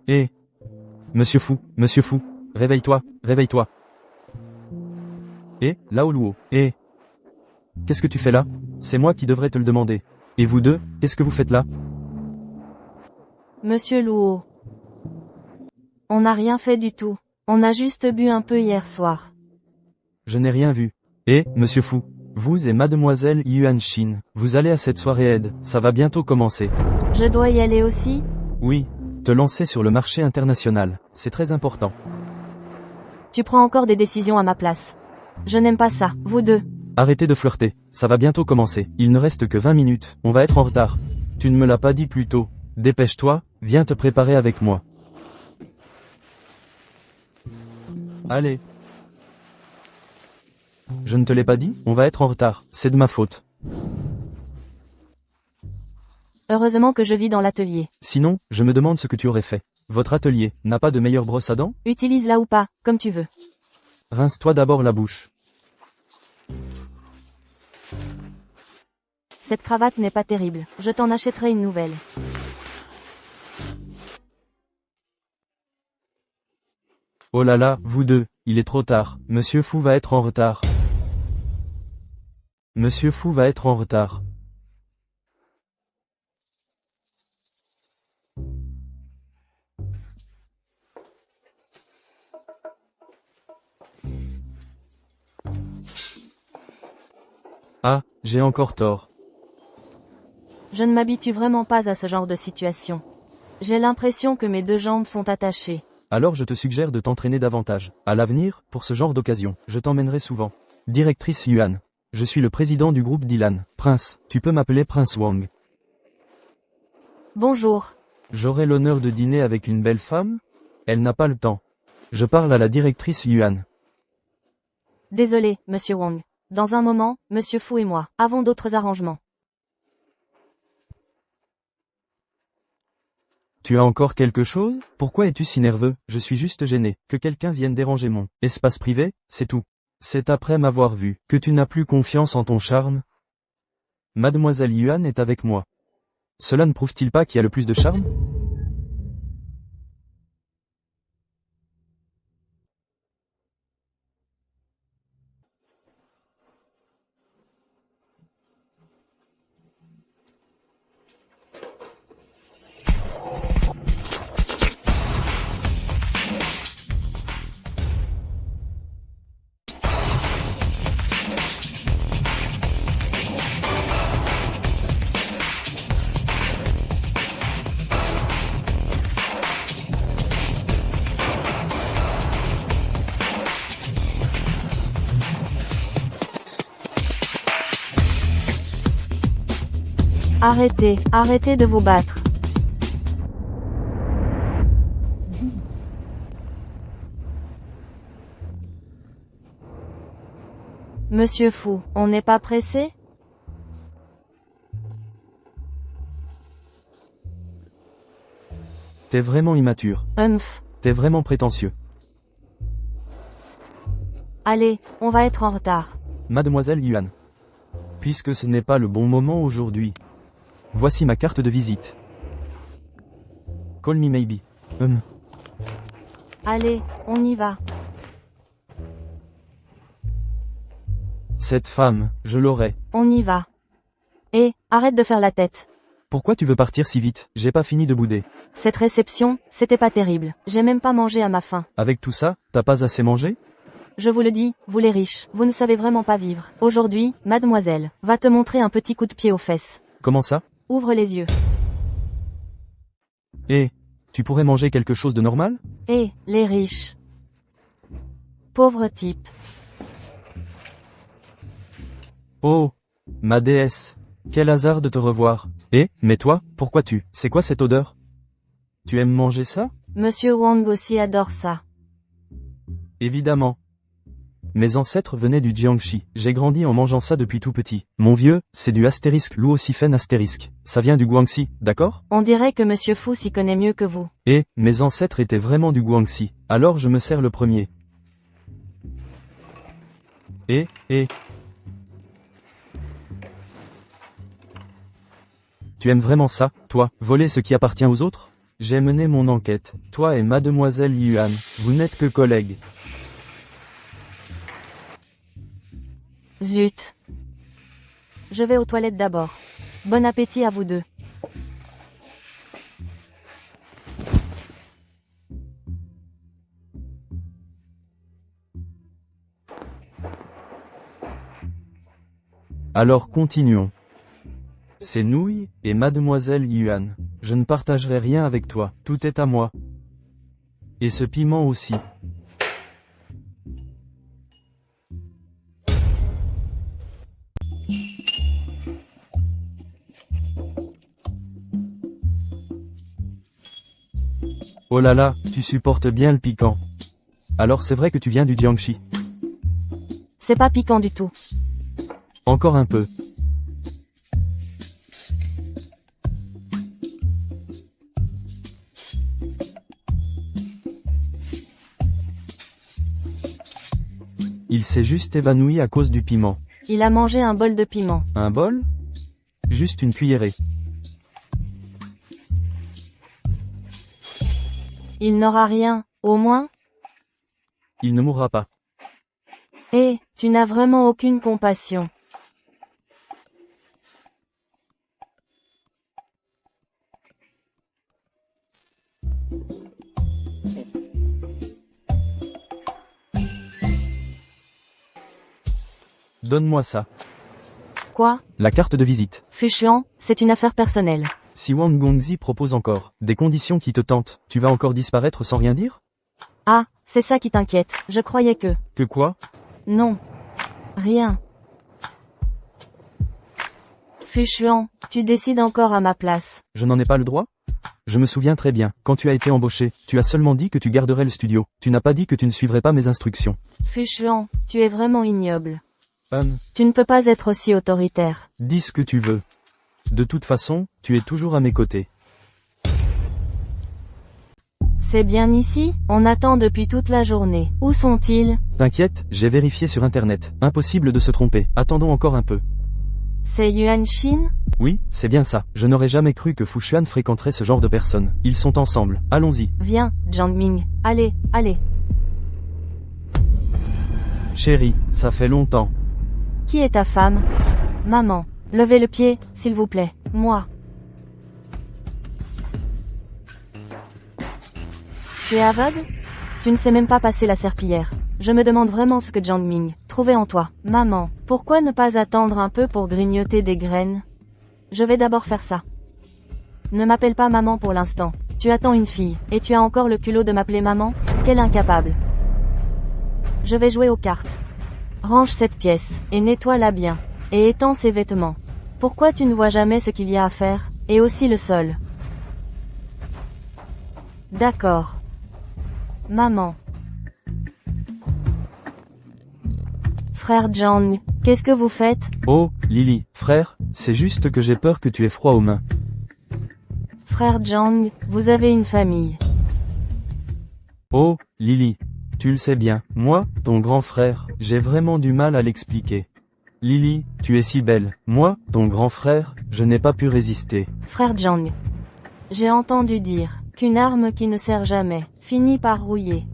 Hé, monsieur fou, réveille-toi, réveille-toi. Hé, Laoluo, hé. Qu'est-ce que tu fais là? C'est moi qui devrais te le demander. Et vous deux, qu'est-ce que vous faites là? Monsieur Luo. On n'a rien fait du tout. On a juste bu un peu hier soir. Je n'ai rien vu. Hé, monsieur fou, vous et mademoiselle Yuan Shin, vous allez à cette soirée aide, ça va bientôt commencer. Je dois y aller aussi? Oui, te lancer sur le marché international, c'est très important. Tu prends encore des décisions à ma place. Je n'aime pas ça, vous deux. Arrêtez de flirter, ça va bientôt commencer, il ne reste que 20 minutes, on va être en retard. Tu ne me l'as pas dit plus tôt. Dépêche-toi, viens te préparer avec moi. Allez. Je ne te l'ai pas dit, on va être en retard, c'est de ma faute. Heureusement que je vis dans l'atelier. Sinon, je me demande ce que tu aurais fait. Votre atelier n'a pas de meilleure brosse à dents? Utilise-la ou pas, comme tu veux. Rince-toi d'abord la bouche. Cette cravate n'est pas terrible. Je t'en achèterai une nouvelle. Oh là là, vous deux, il est trop tard. Monsieur Fou va être en retard. Monsieur Fou va être en retard. Ah, j'ai encore tort. Je ne m'habitue vraiment pas à ce genre de situation. J'ai l'impression que mes deux jambes sont attachées. Alors je te suggère de t'entraîner davantage. À l'avenir, pour ce genre d'occasion, je t'emmènerai souvent. Directrice Yuan. Je suis le président du groupe Dylan. Prince, tu peux m'appeler Prince Wang. Bonjour. J'aurai l'honneur de dîner avec une belle femme? Elle n'a pas le temps. Je parle à la directrice Yuan. Désolé, monsieur Wang. Dans un moment, monsieur Fu et moi avons d'autres arrangements. Tu as encore quelque chose? Pourquoi es-tu si nerveux? Je suis juste gêné. Que quelqu'un vienne déranger mon espace privé, c'est tout. C'est après m'avoir vu que tu n'as plus confiance en ton charme? Mademoiselle Yuan est avec moi. Cela ne prouve-t-il pas qui a le plus de charme? Arrêtez, arrêtez de vous battre. Monsieur Fu, on n'est pas pressé? T'es vraiment immature. T'es vraiment prétentieux. Allez, on va être en retard. Mademoiselle Yuan. Puisque ce n'est pas le bon moment aujourd'hui. Voici ma carte de visite. Call me maybe. Allez, on y va. Cette femme, je l'aurai. On y va. Et, arrête de faire la tête. Pourquoi tu veux partir si vite? J'ai pas fini de bouder. Cette réception, c'était pas terrible. J'ai même pas mangé à ma faim. Avec tout ça, t'as pas assez mangé? Je vous le dis, vous les riches, vous ne savez vraiment pas vivre. Aujourd'hui, mademoiselle, va te montrer un petit coup de pied aux fesses. Comment ça? Ouvre les yeux. Eh, tu pourrais manger quelque chose de normal? Et, les riches. Pauvre type. Oh, ma déesse. Quel hasard de te revoir. Eh, mais toi, pourquoi c'est quoi cette odeur? Tu aimes manger ça? Monsieur Wang aussi adore ça. Évidemment. Mes ancêtres venaient du Jiangxi. J'ai grandi en mangeant ça depuis tout petit. Mon vieux, c'est du astérisque Luocifen astérisque. Ça vient du Guangxi, d'accord? On dirait que monsieur Fu s'y connaît mieux que vous. Eh, mes ancêtres étaient vraiment du Guangxi. Alors je me sers le premier. Eh. Tu aimes vraiment ça, toi, voler ce qui appartient aux autres? J'ai mené mon enquête. Toi et mademoiselle Yuan, vous n'êtes que collègues. Zut. Je vais aux toilettes d'abord. Bon appétit à vous deux. Alors continuons. C'est Nouille et mademoiselle Yuan. Je ne partagerai rien avec toi, tout est à moi. Et ce piment aussi. Oh là là, tu supportes bien le piquant. Alors c'est vrai que tu viens du Jiangxi. C'est pas piquant du tout. Encore un peu. Il s'est juste évanoui à cause du piment. Il a mangé un bol de piment. Un bol? Juste une cuillerée. Il n'aura rien, au moins. Il ne mourra pas. Eh, tu n'as vraiment aucune compassion. Donne-moi ça. Quoi? La carte de visite. Fuchuan, c'est une affaire personnelle. Si Wang Gongzi propose encore des conditions qui te tentent, tu vas encore disparaître sans rien dire? Ah, c'est ça qui t'inquiète. Je croyais que... Que quoi? Non. Rien. Fuchuan, tu décides encore à ma place. Je n'en ai pas le droit? Je me souviens très bien, quand tu as été embauché, tu as seulement dit que tu garderais le studio. Tu n'as pas dit que tu ne suivrais pas mes instructions. Fuchuan, tu es vraiment ignoble. Hum, Tu ne peux pas être aussi autoritaire. dis ce que tu veux. De toute façon, tu es toujours à mes côtés. C'est bien ici? On attend depuis toute la journée. Où sont-ils? T'inquiète, j'ai vérifié sur internet. Impossible de se tromper. Attendons encore un peu. C'est Yuan Shin? Oui, c'est bien ça. Je n'aurais jamais cru que Fushuan fréquenterait ce genre de personnes. Ils sont ensemble. Allons-y. Viens, Jiangming. Allez, allez. Chérie, ça fait longtemps. Qui est ta femme? Maman. Levez le pied, s'il vous plaît. Moi. Tu es aveugle? Tu ne sais même pas passer la serpillière. Je me demande vraiment ce que Jiangming trouvait en toi. Maman, pourquoi ne pas attendre un peu pour grignoter des graines? Je vais d'abord faire ça. Ne m'appelle pas maman pour l'instant. Tu attends une fille, et tu as encore le culot de m'appeler maman? Quel incapable. Je vais jouer aux cartes. Range cette pièce, et nettoie-la bien. Et étends ses vêtements. Pourquoi tu ne vois jamais ce qu'il y a à faire? Et aussi le sol. D'accord. Maman. Frère Jiang, qu'est-ce que vous faites? Oh, Lily, frère, c'est juste que j'ai peur que tu aies froid aux mains. Frère Jiang, vous avez une famille. Oh, Lily, tu le sais bien, moi, ton grand frère, j'ai vraiment du mal à l'expliquer. Lily, tu es si belle, moi, ton grand frère, je n'ai pas pu résister. Frère Jiang. J'ai entendu dire qu'une arme qui ne sert jamais finit par rouiller.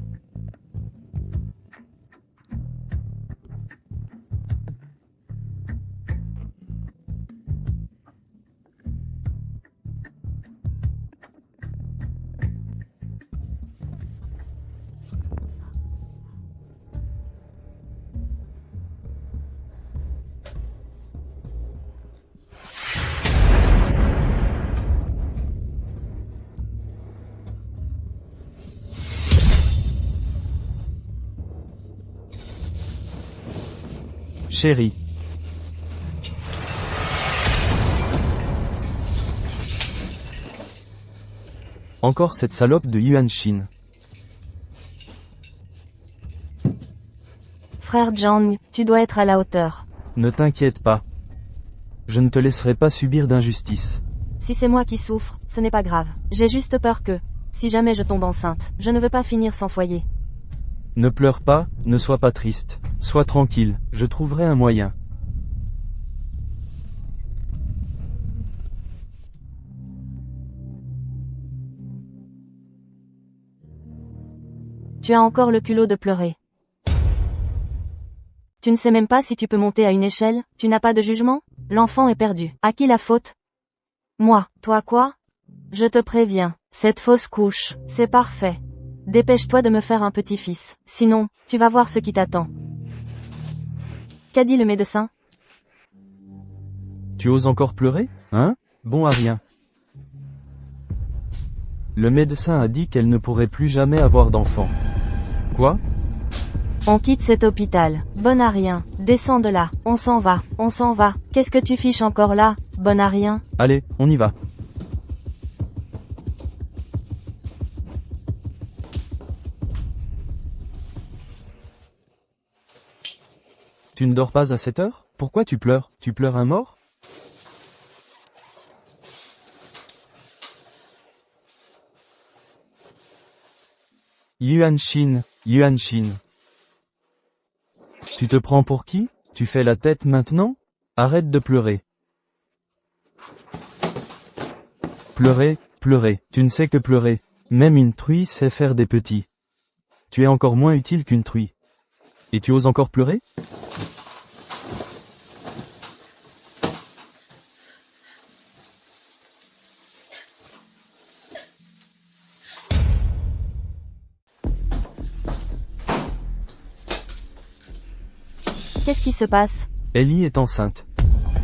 Chérie. Encore cette salope de Yuan Shin. Frère Jiang, tu dois être à la hauteur. Ne t'inquiète pas. Je ne te laisserai pas subir d'injustice. Si c'est moi qui souffre, ce n'est pas grave. J'ai juste peur que, si jamais je tombe enceinte, je ne veux pas finir sans foyer. Ne pleure pas, ne sois pas triste. Sois tranquille, je trouverai un moyen. Tu as encore le culot de pleurer. Tu ne sais même pas si tu peux monter à une échelle, tu n'as pas de jugement? L'enfant est perdu. À qui la faute? Moi. Toi quoi? Je te préviens, cette fausse couche, c'est parfait. Dépêche-toi de me faire un petit-fils, sinon, tu vas voir ce qui t'attend. Qu'a dit le médecin? Tu oses encore pleurer, hein? Bon à rien. Le médecin a dit qu'elle ne pourrait plus jamais avoir d'enfant. Quoi? On quitte cet hôpital. Bonne à rien. Descends de là. On s'en va. On s'en va. Qu'est-ce que tu fiches encore là? Bonne à rien. Allez, on y va. Tu ne dors pas à 7 heures? Pourquoi tu pleures? Tu pleures un mort? Yuan Shin, Yuan Shin. Tu te prends pour qui? Tu fais la tête maintenant? Arrête de pleurer. Pleurer, pleurer. Tu ne sais que pleurer. Même une truie sait faire des petits. Tu es encore moins utile qu'une truie. Et tu oses encore pleurer? Qu'est-ce qui se passe? Ellie est enceinte.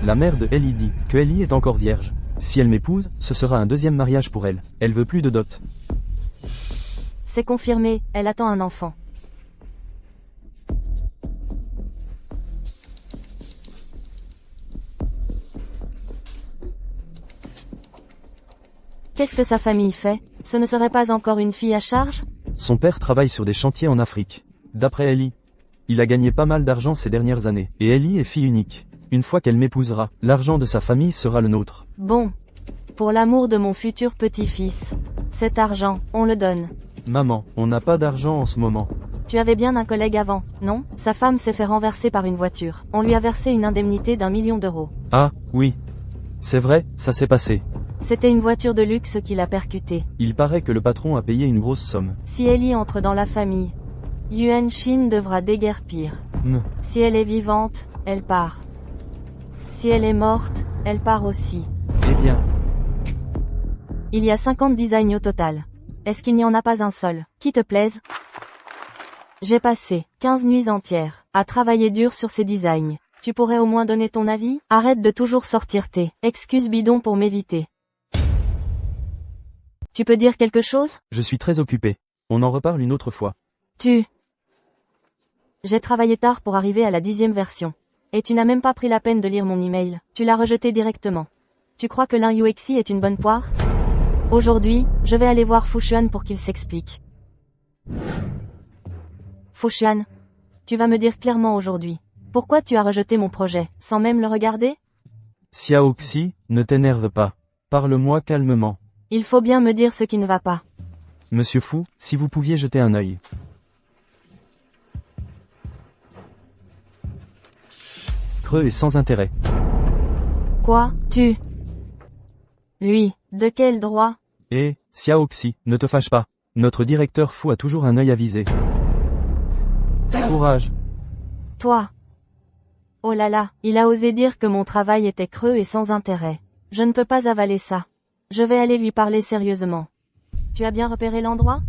La mère de Ellie dit que Ellie est encore vierge. Si elle m'épouse, ce sera un deuxième mariage pour elle. Elle veut plus de dot. C'est confirmé, elle attend un enfant. Qu'est-ce que sa famille fait? Ce ne serait pas encore une fille à charge? Son père travaille sur des chantiers en Afrique. D'après Ellie, il a gagné pas mal d'argent ces dernières années. Et Ellie est fille unique. Une fois qu'elle m'épousera, l'argent de sa famille sera le nôtre. Bon. Pour l'amour de mon futur petit-fils. Cet argent, on le donne. Maman, on n'a pas d'argent en ce moment. Tu avais bien un collègue avant, non? Sa femme s'est fait renverser par une voiture. On lui a versé une indemnité d'1 million d'euros. Ah, oui. C'est vrai, ça s'est passé. C'était une voiture de luxe qui l'a percutée. Il paraît que le patron a payé une grosse somme. Si Ellie entre dans la famille, Yuan Shin devra déguerpir. Si elle est vivante, elle part. Si elle est morte, elle part aussi. Eh bien. Il y a 50 designs au total. Est-ce qu'il n'y en a pas un seul qui te plaise? J'ai passé 15 nuits entières à travailler dur sur ces designs. Tu pourrais au moins donner ton avis? Arrête de toujours sortir tes excuses bidons pour m'éviter. Tu peux dire quelque chose? Je suis très occupé. On en reparle une autre fois. J'ai travaillé tard pour arriver à la 10e version. Et tu n'as même pas pris la peine de lire mon email. Tu l'as rejeté directement. Tu crois que l'UXI est une bonne poire? Aujourd'hui, je vais aller voir Fushuan pour qu'il s'explique. Fushuan, tu vas me dire clairement aujourd'hui. Pourquoi tu as rejeté mon projet, sans même le regarder? Xiaoxi, ne t'énerve pas. Parle-moi calmement. Il faut bien me dire ce qui ne va pas. Monsieur Fu, si vous pouviez jeter un œil. Creux et sans intérêt. Quoi? Lui, de quel droit? Eh, Xiaoxi, ne te fâche pas. Notre directeur Fu a toujours un œil avisé. Courage. Toi. Oh là là, il a osé dire que mon travail était creux et sans intérêt. Je ne peux pas avaler ça. Je vais aller lui parler sérieusement. Tu as bien repéré l'endroit?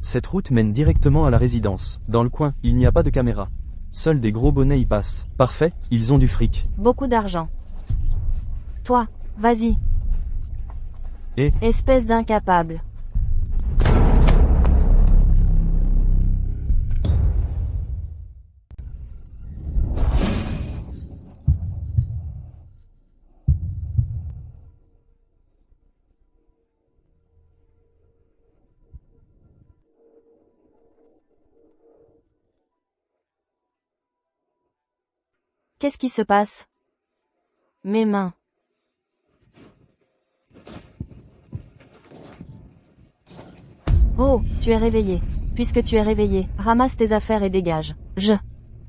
Cette route mène directement à la résidence. Dans le coin, il n'y a pas de caméra. Seuls des gros bonnets y passent. Parfait, ils ont du fric. Beaucoup d'argent. Toi, vas-y. Et espèce d'incapable. Qu'est-ce qui se passe? Mes mains. Oh, tu es réveillé. Puisque tu es réveillé, ramasse tes affaires et dégage.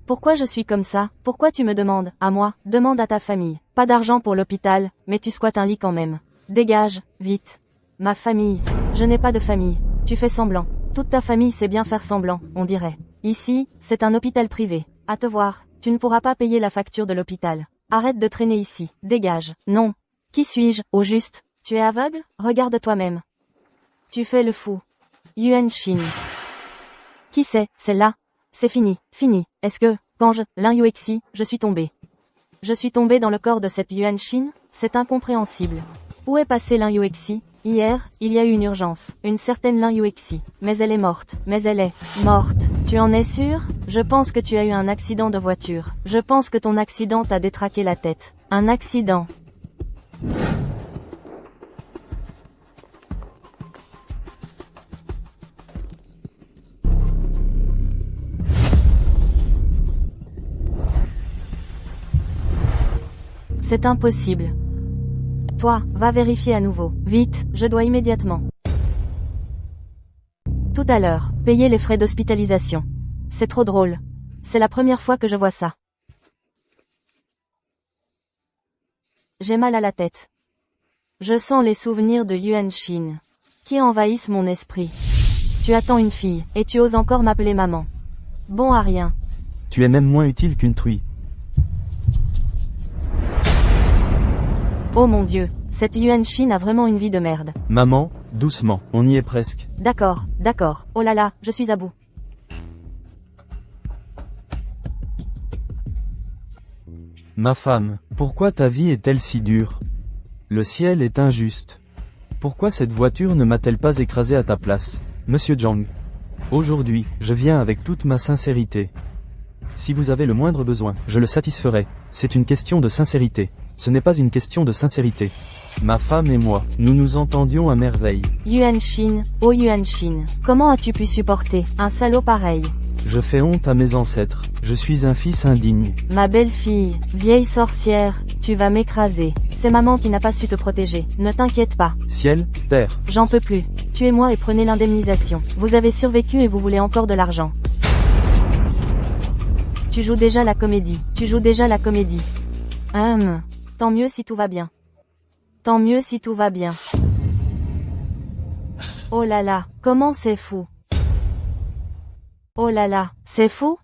Pourquoi je suis comme ça? Pourquoi tu me demandes? À moi, demande à ta famille. Pas d'argent pour l'hôpital, mais tu squattes un lit quand même. Dégage, vite. Ma famille. Je n'ai pas de famille. Tu fais semblant. Toute ta famille sait bien faire semblant, on dirait. Ici, c'est un hôpital privé. À te voir, tu ne pourras pas payer la facture de l'hôpital. Arrête de traîner ici, dégage. Non. Qui suis-je, au juste? Tu es aveugle? Regarde toi-même. Tu fais le fou. Yuan Shin. Qui c'est là? C'est fini, fini. Est-ce que, quand l'inyuexi, je suis tombé. Je suis tombé dans le corps de cette Yuan Shin? C'est incompréhensible. Où est passé l'inyuexi? Hier, il y a eu une urgence. Une certaine l'inyuexi. Mais elle est morte. Mais elle est morte. Tu en es sûr? Je pense que tu as eu un accident de voiture. Je pense que ton accident t'a détraqué la tête. Un accident. C'est impossible. Toi, va vérifier à nouveau. Vite, je dois immédiatement. Tout à l'heure, payer les frais d'hospitalisation. C'est trop drôle. C'est la première fois que je vois ça. J'ai mal à la tête. Je sens les souvenirs de Yuan Shin qui envahissent mon esprit. Tu attends une fille, et tu oses encore m'appeler maman. Bon à rien. Tu es même moins utile qu'une truie. Oh mon Dieu, cette Yuan Shin a vraiment une vie de merde. Maman, doucement, on y est presque. D'accord, d'accord. Oh là là, je suis à bout. Ma femme, pourquoi ta vie est-elle si dure? Le ciel est injuste. Pourquoi cette voiture ne m'a-t-elle pas écrasé à ta place, Monsieur Zhang? Aujourd'hui, je viens avec toute ma sincérité. Si vous avez le moindre besoin, je le satisferai. C'est une question de sincérité. Ce n'est pas une question de sincérité. Ma femme et moi, nous nous entendions à merveille. Yuan Shin, oh Yuan Shin, comment as-tu pu supporter un salaud pareil? Je fais honte à mes ancêtres. Je suis un fils indigne. Ma belle-fille, vieille sorcière, tu vas m'écraser. C'est maman qui n'a pas su te protéger. Ne t'inquiète pas. Ciel, terre. J'en peux plus. Tuez-moi et prenez l'indemnisation. Vous avez survécu et vous voulez encore de l'argent. Tu joues déjà la comédie. Tu joues déjà la comédie. Tant mieux si tout va bien. Tant mieux si tout va bien. Oh là là, comment c'est fou. Oh là là, c'est fou?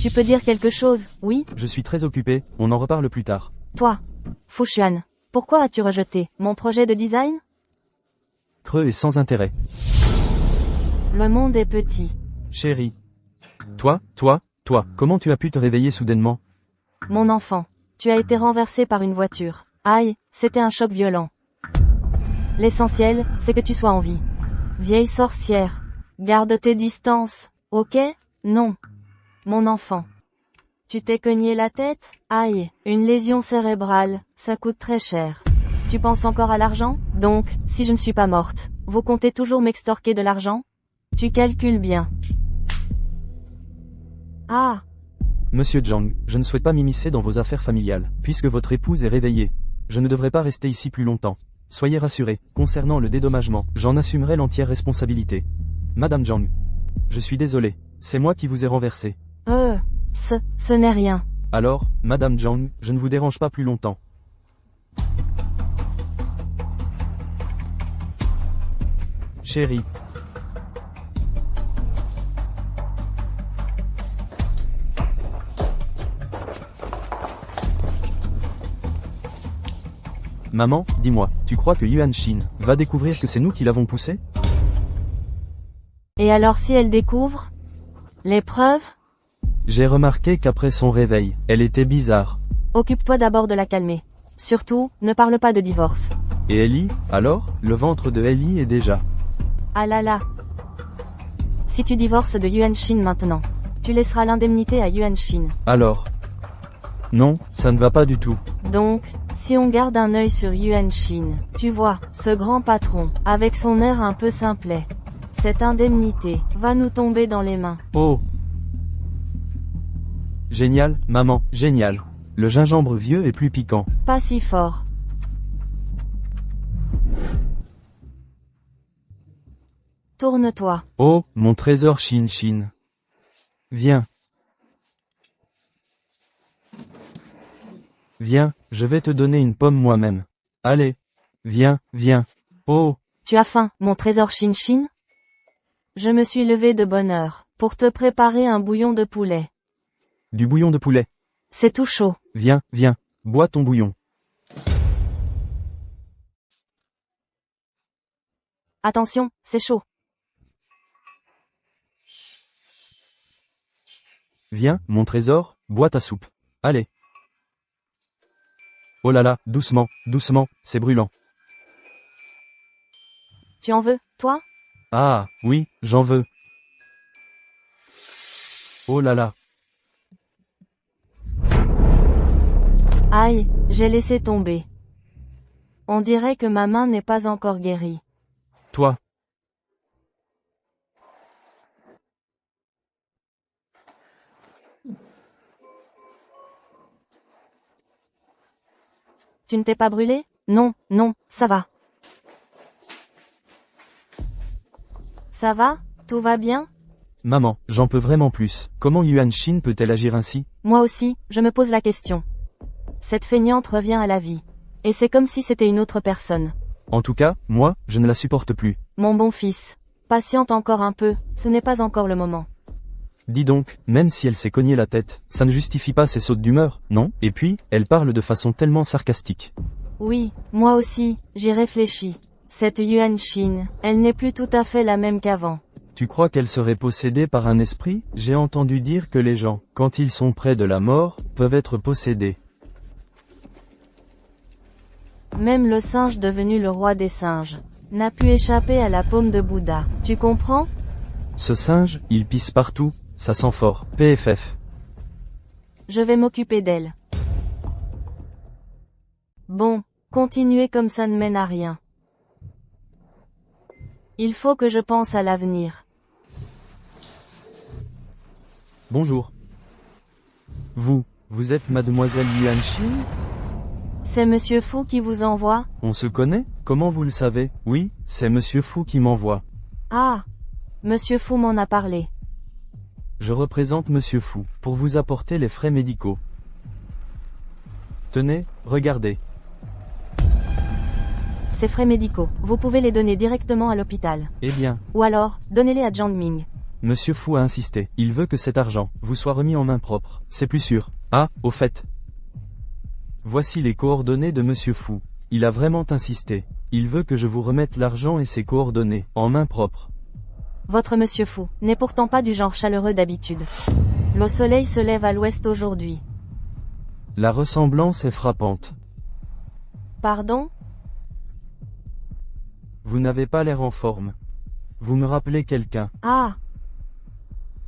Tu peux dire quelque chose, oui? Je suis très occupé, on en reparle plus tard. Toi, Fushuan, pourquoi as-tu rejeté mon projet de design? Creux et sans intérêt. Le monde est petit. Chérie. Toi, comment tu as pu te réveiller soudainement? Mon enfant, tu as été renversé par une voiture. Aïe, c'était un choc violent. L'essentiel, c'est que tu sois en vie. Vieille sorcière, garde tes distances, ok? Non. Mon enfant. Tu t'es cogné la tête? Aïe, une lésion cérébrale, ça coûte très cher. Tu penses encore à l'argent? Donc, si je ne suis pas morte, vous comptez toujours m'extorquer de l'argent? Tu calcules bien. Ah. Monsieur Zhang, je ne souhaite pas m'immiscer dans vos affaires familiales, puisque votre épouse est réveillée. Je ne devrais pas rester ici plus longtemps. Soyez rassurés, concernant le dédommagement, j'en assumerai l'entière responsabilité. Madame Zhang. Je suis désolé, c'est moi qui vous ai renversé. Ce n'est rien. Alors, Madame Zhang, je ne vous dérange pas plus longtemps. Chérie. Maman, dis-moi, tu crois que Yuan Shin va découvrir que c'est nous qui l'avons poussé? Et alors si elle découvre? Les preuves? J'ai remarqué qu'après son réveil, elle était bizarre. Occupe-toi d'abord de la calmer. Surtout, ne parle pas de divorce. Et Ellie, alors? Le ventre de Ellie est déjà... Ah là là. Si tu divorces de Yuan Shin maintenant, tu laisseras l'indemnité à Yuan Shin. Alors? Non, ça ne va pas du tout. Donc, si on garde un œil sur Yuan Shin, tu vois, ce grand patron, avec son air un peu simplet, cette indemnité va nous tomber dans les mains. Oh! Génial, maman, génial. Le gingembre vieux est plus piquant. Pas si fort. Tourne-toi. Oh, mon trésor Shin Shin. Viens. Viens, je vais te donner une pomme moi-même. Allez. Viens, viens. Oh. Tu as faim, mon trésor Shin Shin? Je me suis levée de bonne heure, pour te préparer un bouillon de poulet. Du bouillon de poulet. C'est tout chaud. Viens, viens, bois ton bouillon. Attention, c'est chaud. Viens, mon trésor, bois ta soupe. Allez. Oh là là, doucement, doucement, c'est brûlant. Tu en veux, toi? Ah, oui, j'en veux. Oh là là. Aïe, j'ai laissé tomber. On dirait que ma main n'est pas encore guérie. Toi. Tu ne t'es pas brûlé? Non, non, ça va. Ça va? Tout va bien? Maman, j'en peux vraiment plus. Comment Yuan Shin peut-elle agir ainsi? Moi aussi, je me pose la question. Cette feignante revient à la vie. Et c'est comme si c'était une autre personne. En tout cas, moi, je ne la supporte plus. Mon bon fils. Patiente encore un peu, ce n'est pas encore le moment. Dis donc, même si elle s'est cogné la tête, ça ne justifie pas ses sautes d'humeur, non? Et puis, elle parle de façon tellement sarcastique. Oui, moi aussi, j'y réfléchis. Cette Yuan Shin, elle n'est plus tout à fait la même qu'avant. Tu crois qu'elle serait possédée par un esprit? J'ai entendu dire que les gens, quand ils sont près de la mort, peuvent être possédés. Même le singe devenu le roi des singes n'a pu échapper à la paume de Bouddha. Tu comprends? Ce singe, il pisse partout, ça sent fort. PFF. Je vais m'occuper d'elle. Bon, continuer comme ça ne mène à rien. Il faut que je pense à l'avenir. Bonjour. Vous êtes mademoiselle Yuan Shin? C'est Monsieur Fu qui vous envoie? On se connaît? Comment vous le savez? Oui, c'est Monsieur Fu qui m'envoie. Ah! Monsieur Fu m'en a parlé. Je représente Monsieur Fu, pour vous apporter les frais médicaux. Tenez, regardez. Ces frais médicaux, vous pouvez les donner directement à l'hôpital. Eh bien, Ou alors, donnez-les à Jiang Ming. Monsieur Fu a insisté. Il veut que cet argent vous soit remis en main propre. C'est plus sûr. Ah, au fait. Voici les coordonnées de Monsieur Fu. Il a vraiment insisté. Il veut que je vous remette l'argent et ses coordonnées, en main propre. Votre Monsieur Fu n'est pourtant pas du genre chaleureux d'habitude. Le soleil se lève à l'ouest aujourd'hui. La ressemblance est frappante. Pardon? Vous n'avez pas l'air en forme. Vous me rappelez quelqu'un. Ah!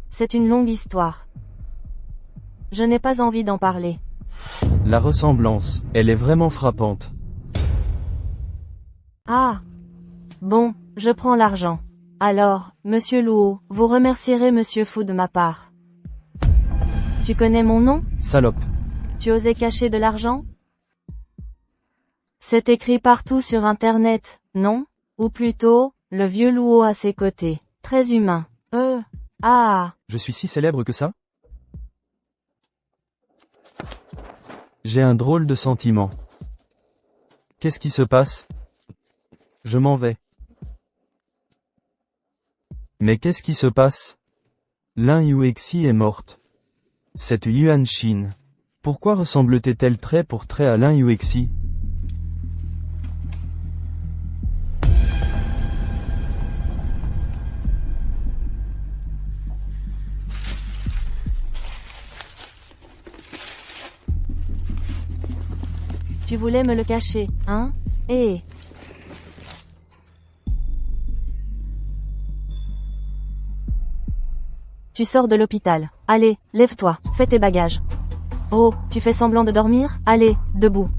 C'est une longue histoire. Je n'ai pas envie d'en parler. La ressemblance, elle est vraiment frappante. Ah! Bon, je prends l'argent. Alors, Monsieur Luo, vous remercierez Monsieur Fu de ma part. Tu connais mon nom? Salope. Tu osais cacher de l'argent? C'est écrit partout sur Internet, non? Ou plutôt, le vieux Luo à ses côtés. Très humain. Ah! Je suis si célèbre que ça? J'ai un drôle de sentiment. Qu'est-ce qui se passe? Je m'en vais. Mais qu'est-ce qui se passe? Lin Yuexi est morte. Cette Yuan Shin. Pourquoi ressemble-t-elle trait pour trait à Lin Yuexi? Tu voulais me le cacher, hein? Eh! Tu sors de l'hôpital. Allez, lève-toi, fais tes bagages. Oh, tu fais semblant de dormir? Allez, debout.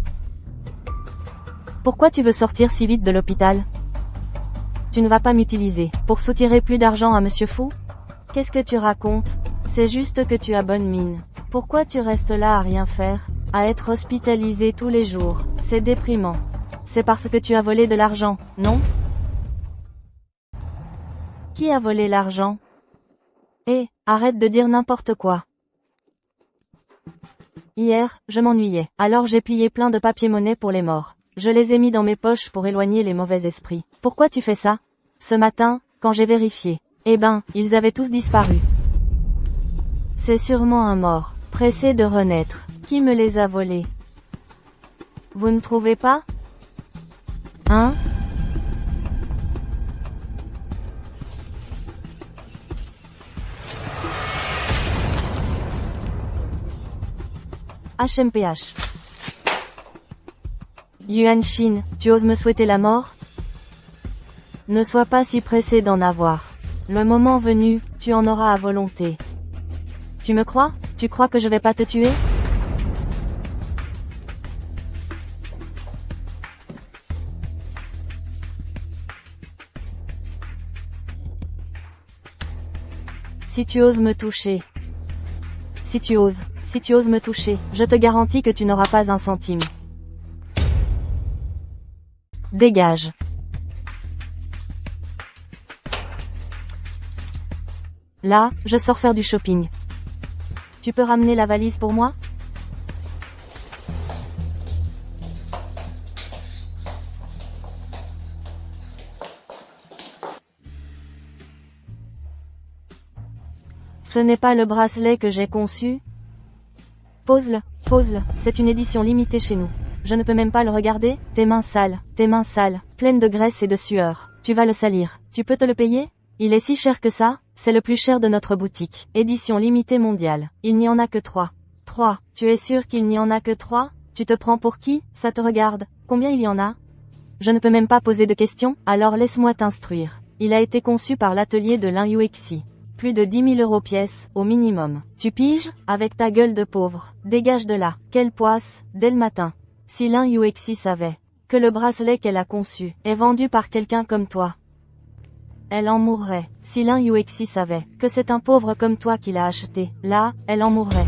Pourquoi tu veux sortir si vite de l'hôpital? Tu ne vas pas m'utiliser pour soutirer plus d'argent à Monsieur Fu? Qu'est-ce que tu racontes? C'est juste que tu as bonne mine. Pourquoi tu restes là à rien faire? À être hospitalisé tous les jours. C'est déprimant. C'est parce que tu as volé de l'argent, non? Qui a volé l'argent? Eh, arrête de dire n'importe quoi. Hier, je m'ennuyais. Alors j'ai plié plein de papier-monnaie pour les morts. Je les ai mis dans mes poches pour éloigner les mauvais esprits. Pourquoi tu fais ça? Ce matin, quand j'ai vérifié, Eh ben, ils avaient tous disparu. C'est sûrement un mort, pressé de renaître. Qui me les a volés? Vous ne trouvez pas? Hein? HMPH. Yuan Shin, tu oses me souhaiter la mort? Ne sois pas si pressé d'en avoir. Le moment venu, tu en auras à volonté. Tu me crois? Tu crois que je vais pas te tuer? Si tu oses me toucher. Si tu oses me toucher, je te garantis que tu n'auras pas un centime. Dégage. Là, je sors faire du shopping. Tu peux ramener la valise pour moi? Ce n'est pas le bracelet que j'ai conçu. Pose-le, c'est une édition limitée chez nous. Je ne peux même pas le regarder, tes mains sales, pleines de graisse et de sueur. Tu vas le salir. Tu peux te le payer? Il est si cher que ça, c'est le plus cher de notre boutique. Édition limitée mondiale. Il n'y en a que 3. 3. Tu es sûr qu'il n'y en a que 3? Tu te prends pour qui? Ça te regarde. Combien il y en a? Je ne peux même pas poser de questions, alors laisse-moi t'instruire. Il a été conçu par l'atelier de Lin Yuexi. Plus de 10 000 € pièce, au minimum. Tu piges? Avec ta gueule de pauvre. Dégage de là. Quelle poisse, dès le matin. Si Lin Yuexi savait que le bracelet qu'elle a conçu est vendu par quelqu'un comme toi, elle en mourrait. Si Lin Yuexi savait que c'est un pauvre comme toi qui l'a acheté, là, elle en mourrait.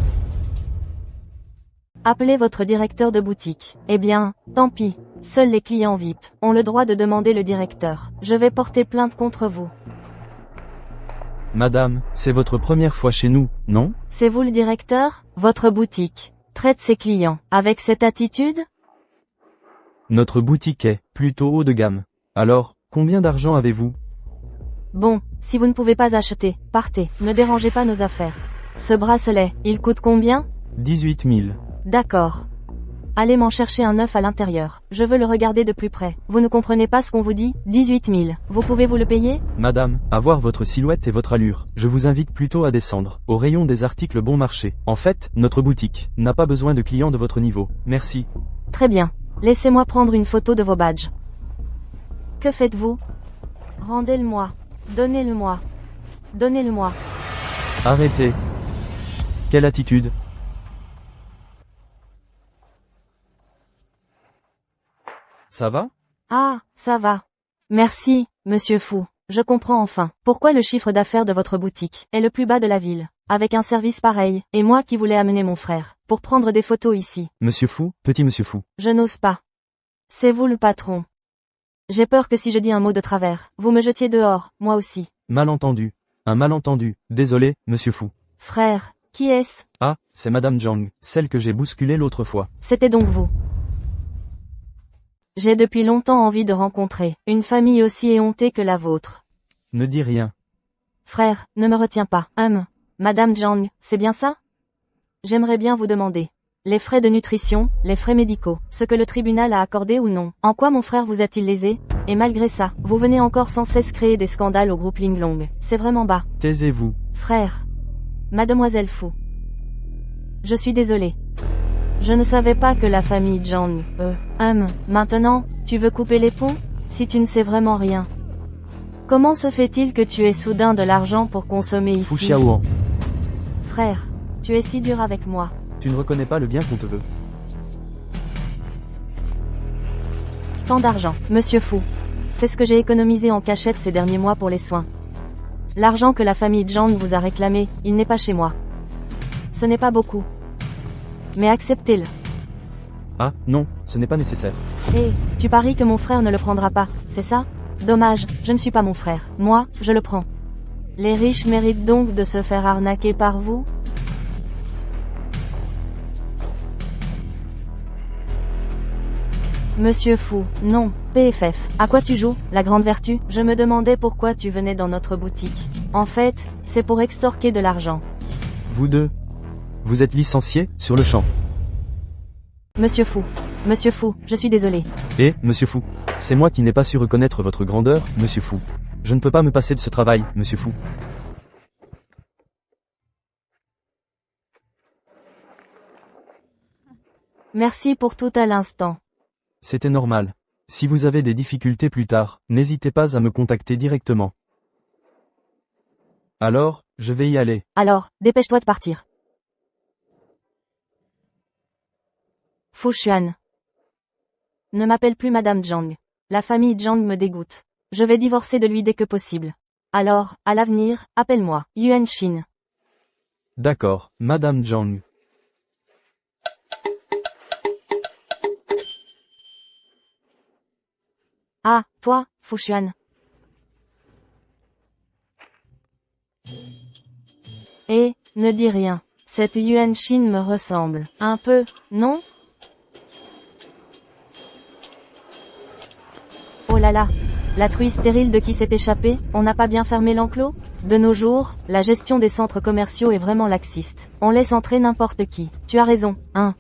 Appelez votre directeur de boutique. Eh bien, tant pis. Seuls les clients VIP ont le droit de demander le directeur. Je vais porter plainte contre vous. Madame, c'est votre première fois chez nous, non? C'est vous le directeur? Votre boutique traite ses clients avec cette attitude? Notre boutique est plutôt haut de gamme. Alors, combien d'argent avez-vous? Bon, si vous ne pouvez pas acheter, partez, ne dérangez pas nos affaires. Ce bracelet, il coûte combien? 18 000. D'accord. Allez m'en chercher un neuf à l'intérieur. Je veux le regarder de plus près. Vous ne comprenez pas ce qu'on vous dit? 18 000. Vous pouvez vous le payer? Madame, à voir votre silhouette et votre allure, je vous invite plutôt à descendre, au rayon des articles bon marché. En fait, notre boutique n'a pas besoin de clients de votre niveau. Merci. Très bien. Laissez-moi prendre une photo de vos badges. Que faites-vous? Rendez-le-moi. Donnez-le-moi. Donnez-le-moi. Arrêtez. Quelle attitude? Ça va? Ah, ça va. Merci, monsieur Fou. Je comprends enfin pourquoi le chiffre d'affaires de votre boutique est le plus bas de la ville. Avec un service pareil, et moi qui voulais amener mon frère pour prendre des photos ici. Monsieur Fou, petit monsieur Fou. Je n'ose pas. C'est vous le patron. J'ai peur que si je dis un mot de travers, vous me jetiez dehors, moi aussi. Malentendu. Un malentendu. Désolé, monsieur Fou. Frère, qui est-ce? Ah, c'est Madame Zhang, celle que j'ai bousculée l'autre fois. C'était donc vous. J'ai depuis longtemps envie de rencontrer une famille aussi éhontée que la vôtre. Ne dis rien. Frère, ne me retiens pas. Madame Zhang, c'est bien ça? J'aimerais bien vous demander les frais de nutrition, les frais médicaux, ce que le tribunal a accordé ou non. En quoi mon frère vous a-t-il lésé? Et malgré ça, vous venez encore sans cesse créer des scandales au groupe Linglong. C'est vraiment bas. Taisez-vous. Frère. Mademoiselle Fou. Je suis désolée. Je ne savais pas que la famille Zhang, maintenant, tu veux couper les ponts? Si tu ne sais vraiment rien. Comment se fait-il que tu aies soudain de l'argent pour consommer ici? Fu Xiaoan. Frère, tu es si dur avec moi. Tu ne reconnais pas le bien qu'on te veut. Tant d'argent, monsieur Fou. C'est ce que j'ai économisé en cachette ces derniers mois pour les soins. L'argent que la famille Zhang vous a réclamé, il n'est pas chez moi. Ce n'est pas beaucoup. Mais acceptez-le. Ah, non, ce n'est pas nécessaire. Et, tu paries que mon frère ne le prendra pas, c'est ça? Dommage, je ne suis pas mon frère. Moi, je le prends. Les riches méritent donc de se faire arnaquer par vous? Monsieur Fou, non, PFF. À quoi tu joues, la grande vertu? Je me demandais pourquoi tu venais dans notre boutique. En fait, c'est pour extorquer de l'argent. Vous deux. Vous êtes licencié, sur le champ. Monsieur Fou. Monsieur Fou, je suis désolé. Et, monsieur Fou. C'est moi qui n'ai pas su reconnaître votre grandeur, monsieur Fou. Je ne peux pas me passer de ce travail, monsieur Fou. Merci pour tout à l'instant. C'était normal. Si vous avez des difficultés plus tard, n'hésitez pas à me contacter directement. Alors, je vais y aller. Alors, dépêche-toi de partir. Fu Xuan. Ne m'appelle plus Madame Zhang. La famille Zhang me dégoûte. Je vais divorcer de lui dès que possible. Alors, à l'avenir, appelle-moi Yuan Xin. D'accord, Madame Zhang. Ah, toi, Fu Xuan. Et, ne dis rien. Cette Yuan Xin me ressemble. Un peu, non? Oh là là. La truie stérile de qui s'est échappée, on n'a pas bien fermé l'enclos? De nos jours, la gestion des centres commerciaux est vraiment laxiste. On laisse entrer n'importe qui. Tu as raison, hein.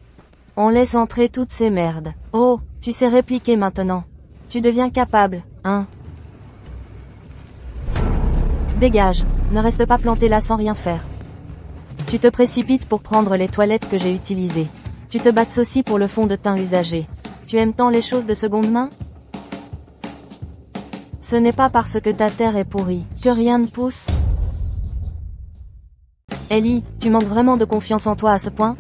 On laisse entrer toutes ces merdes. Oh, tu sais répliquer maintenant. Tu deviens capable, hein. Dégage, ne reste pas planté là sans rien faire. Tu te précipites pour prendre les toilettes que j'ai utilisées. Tu te battes aussi pour le fond de teint usagé. Tu aimes tant les choses de seconde main? Ce n'est pas parce que ta terre est pourrie que rien ne pousse. Ellie, tu manques vraiment de confiance en toi à ce point?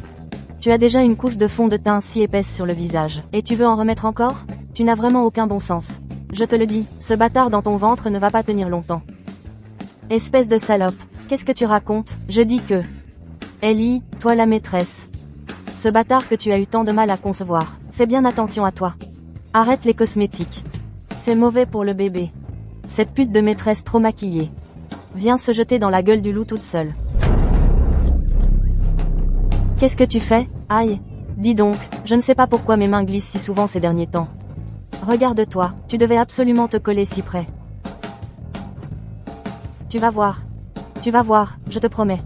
Tu as déjà une couche de fond de teint si épaisse sur le visage, et tu veux en remettre encore? Tu n'as vraiment aucun bon sens. Je te le dis, ce bâtard dans ton ventre ne va pas tenir longtemps. Espèce de salope, qu'est-ce que tu racontes? Je dis que... Ellie, toi la maîtresse. Ce bâtard que tu as eu tant de mal à concevoir, fais bien attention à toi. Arrête les cosmétiques. C'est mauvais pour le bébé. Cette pute de maîtresse trop maquillée. Viens se jeter dans la gueule du loup toute seule. Qu'est-ce que tu fais? Aïe. Dis donc, je ne sais pas pourquoi mes mains glissent si souvent ces derniers temps. Regarde-toi, tu devais absolument te coller si près. Tu vas voir. Tu vas voir, je te promets.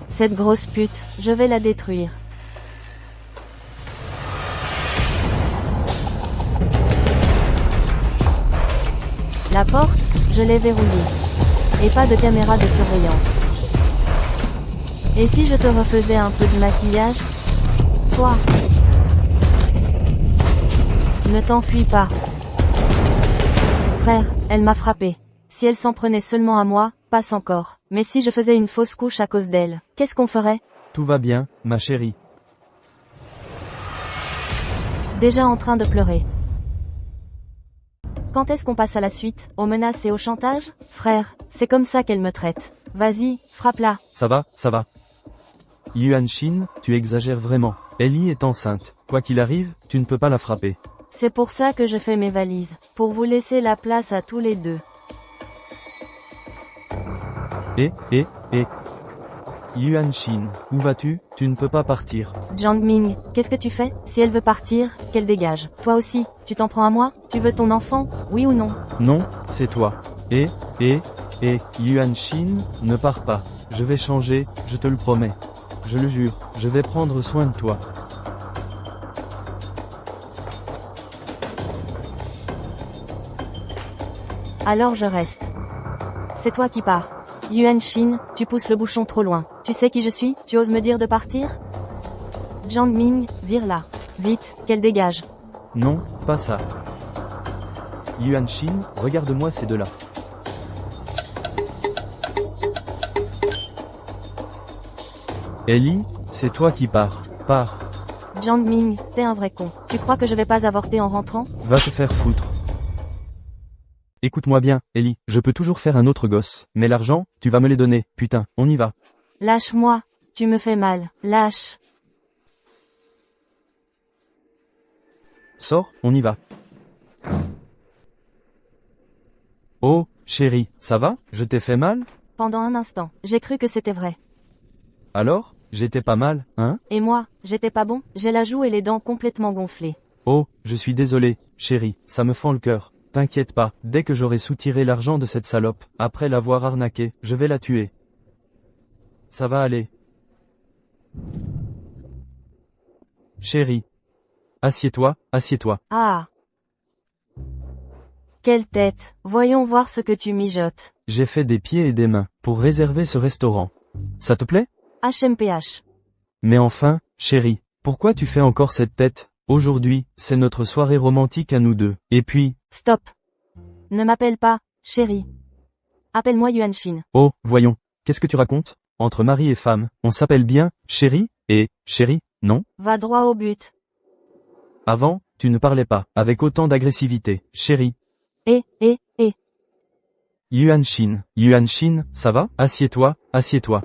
Cette grosse pute, je vais la détruire. La porte, je l'ai verrouillée. Et pas de caméra de surveillance. Et si je te refaisais un peu de maquillage? Toi. Ne t'enfuis pas. Frère, elle m'a frappé. Si elle s'en prenait seulement à moi, passe encore. Mais si je faisais une fausse couche à cause d'elle, qu'est-ce qu'on ferait? Tout va bien, ma chérie. Déjà en train de pleurer. Quand est-ce qu'on passe à la suite? Aux menaces et au chantage? Frère, c'est comme ça qu'elle me traite. Vas-y, frappe-la. Ça va, ça va. Yuan Xin, tu exagères vraiment. Ellie est enceinte. Quoi qu'il arrive, tu ne peux pas la frapper. C'est pour ça que je fais mes valises. Pour vous laisser la place à tous les deux. Et. Yuan Xin, où vas-tu? Tu ne peux pas partir. Jiang Ming, qu'est-ce que tu fais? Si elle veut partir, qu'elle dégage. Toi aussi, tu t'en prends à moi? Tu veux ton enfant? Oui ou non? Non, c'est toi. Et. Yuan Xin, ne pars pas. Je vais changer, je te le promets. Je le jure, je vais prendre soin de toi. Alors je reste. C'est toi qui pars. Yuan Xin, tu pousses le bouchon trop loin. Tu sais qui je suis? Tu oses me dire de partir? Jiang Ming, vire là. Vite, qu'elle dégage. Non, pas ça. Yuan Xin, regarde-moi ces deux-là. Ellie, c'est toi qui pars. Pars. Jiang Ming, t'es un vrai con. Tu crois que je vais pas avorter en rentrant? Va te faire foutre. Écoute-moi bien, Ellie, je peux toujours faire un autre gosse. Mais l'argent, tu vas me les donner, putain, on y va. Lâche-moi, tu me fais mal, lâche. Sors, on y va. Oh, chérie, ça va? Je t'ai fait mal? Pendant un instant, j'ai cru que c'était vrai. Alors? J'étais pas mal, hein? Et moi, j'étais pas bon, j'ai la joue et les dents complètement gonflées. Oh, je suis désolé, chérie, ça me fend le cœur. T'inquiète pas, dès que j'aurai soutiré l'argent de cette salope, après l'avoir arnaquée, je vais la tuer. Ça va aller. Chérie. Assieds-toi, assieds-toi. Ah. Quelle tête, voyons voir ce que tu mijotes. J'ai fait des pieds et des mains, pour réserver ce restaurant. Ça te plaît? HMPH. Mais enfin, chérie, pourquoi tu fais encore cette tête? Aujourd'hui, c'est notre soirée romantique à nous deux. Et puis... Stop. Ne m'appelle pas, chérie. Appelle-moi Yuan Shin. Oh, voyons, qu'est-ce que tu racontes? Entre mari et femme, on s'appelle bien, chérie, et, chérie, non? Va droit au but. Avant, tu ne parlais pas, avec autant d'agressivité, chérie. Et. Yuan Shin, ça va? Assieds-toi, assieds-toi.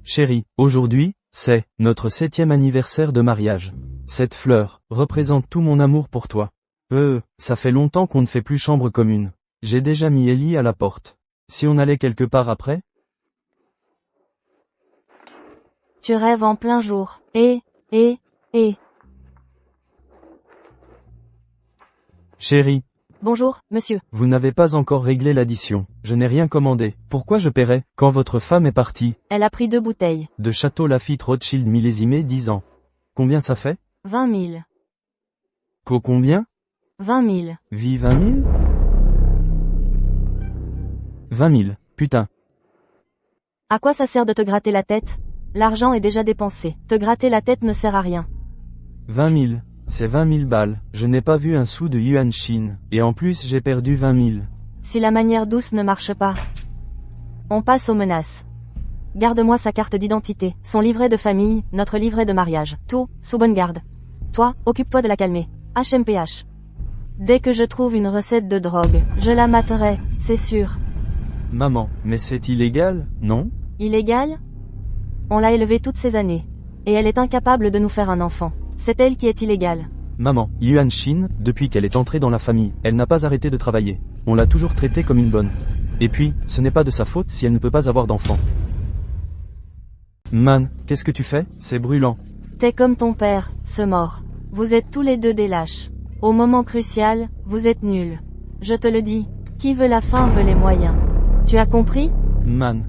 Chérie, aujourd'hui, c'est notre 7e anniversaire de mariage. Cette fleur représente tout mon amour pour toi. Ça fait longtemps qu'on ne fait plus chambre commune. J'ai déjà mis Ellie à la porte. Si on allait quelque part après? Tu rêves en plein jour. Et. Chérie, Bonjour, monsieur. vous n'avez pas encore réglé l'addition. Je n'ai rien commandé. Pourquoi je paierais, quand votre femme est partie? Elle a pris 2 bouteilles. De Château Lafite Rothschild millésimé 10 ans. Combien ça fait? 20 000. Combien? 20 000. Vie 20 000? 20 000, putain. À quoi ça sert de te gratter la tête? L'argent est déjà dépensé. Te gratter la tête ne sert à rien. 20 000, c'est 20 000 balles. Je n'ai pas vu un sou de Yuan Shin. Et en plus j'ai perdu 20 000. Si la manière douce ne marche pas, on passe aux menaces. Garde-moi sa carte d'identité, son livret de famille, notre livret de mariage. Tout, sous bonne garde. Toi, occupe-toi de la calmer. HMPH. Dès que je trouve une recette de drogue, je la materai, c'est sûr. Maman, mais c'est illégal, non? Illégal? On l'a élevée toutes ces années. Et elle est incapable de nous faire un enfant. C'est elle qui est illégale. Maman, Yuan Shin, depuis qu'elle est entrée dans la famille, elle n'a pas arrêté de travailler. On l'a toujours traitée comme une bonne. Et puis, ce n'est pas de sa faute si elle ne peut pas avoir d'enfant. Man, qu'est-ce que tu fais? C'est brûlant. T'es comme ton père, ce mort. Vous êtes tous les deux des lâches. Au moment crucial, vous êtes nuls. Je te le dis. Qui veut la fin veut les moyens. Tu as compris? Man.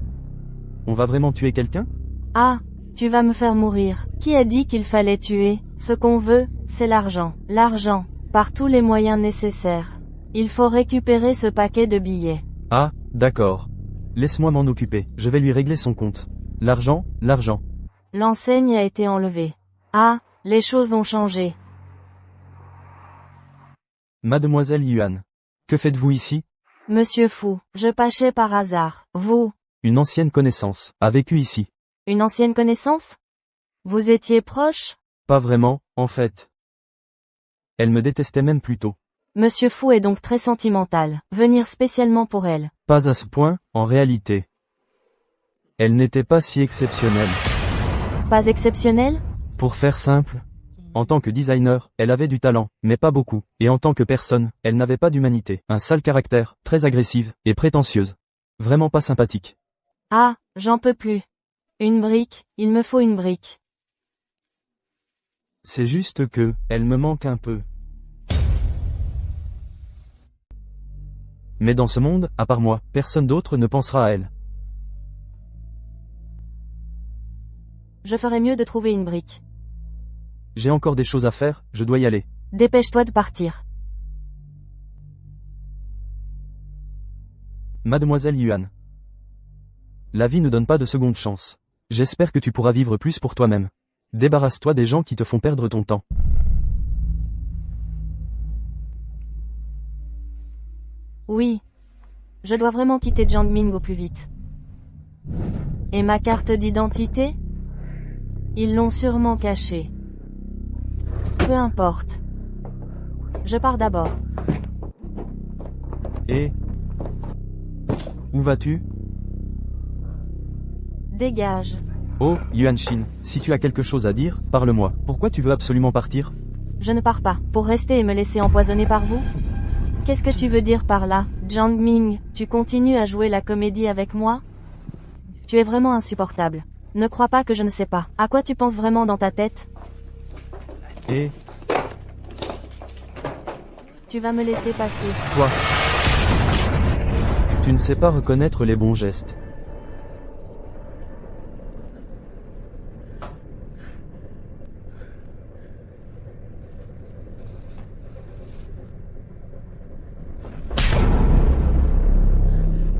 On va vraiment tuer quelqu'un? Ah, tu vas me faire mourir. Qui a dit qu'il fallait tuer? Ce qu'on veut, c'est l'argent. L'argent. Par tous les moyens nécessaires. Il faut récupérer ce paquet de billets. Ah, d'accord. Laisse-moi m'en occuper, je vais lui régler son compte. L'argent, l'argent. L'enseigne a été enlevée. Ah, les choses ont changé. Mademoiselle Yuan. Que faites-vous ici? Monsieur Fou, je passais par hasard. Vous, Une ancienne connaissance, a vécu ici. une ancienne connaissance? Vous étiez proche? Pas vraiment, en fait. Elle me détestait même plutôt. Monsieur Fou est donc très sentimental. Venir spécialement pour elle. Pas à ce point, en réalité. Elle n'était pas si exceptionnelle. Pas exceptionnel? Pour faire simple, en tant que designer, elle avait du talent, mais pas beaucoup. Et en tant que personne, elle n'avait pas d'humanité. Un sale caractère, très agressive, et prétentieuse. Vraiment pas sympathique. Ah, j'en peux plus. Une brique, il me faut une brique. C'est juste que, elle me manque un peu. Mais dans ce monde, à part moi, personne d'autre ne pensera à elle. Je ferais mieux de trouver une brique. J'ai encore des choses à faire, je dois y aller. Dépêche-toi de partir. Mademoiselle Yuan. La vie ne donne pas de seconde chance. J'espère que tu pourras vivre plus pour toi-même. Débarrasse-toi des gens qui te font perdre ton temps. Oui. Je dois vraiment quitter Jiangming au plus vite. Et ma carte d'identité? Ils l'ont sûrement cachée. Peu importe. Je pars d'abord. Et... Où vas-tu? Dégage. Oh, Yuan Shin, si tu as quelque chose à dire, parle-moi. Pourquoi tu veux absolument partir? Je ne pars pas. Pour rester et me laisser empoisonner par vous? Qu'est-ce que tu veux dire par là, Jiang Ming? Tu continues à jouer la comédie avec moi? Tu es vraiment insupportable. Ne crois pas que je ne sais pas. À quoi tu penses vraiment dans ta tête? Et Tu vas me laisser passer. toi, tu ne sais pas reconnaître les bons gestes.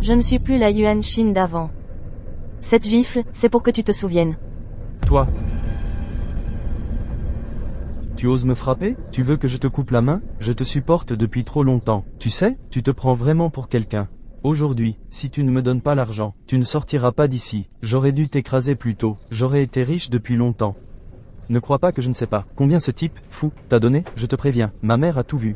Je ne suis plus la Yuan Shin d'avant. Cette gifle, c'est pour que tu te souviennes. Toi, tu oses me frapper? Tu veux que je te coupe la main? Je te supporte depuis trop longtemps. Tu sais, tu te prends vraiment pour quelqu'un. Aujourd'hui, si tu ne me donnes pas l'argent, tu ne sortiras pas d'ici. J'aurais dû t'écraser plus tôt. J'aurais été riche depuis longtemps. Ne crois pas que je ne sais pas. Combien ce type, fou, t'a donné? Je te préviens, ma mère a tout vu.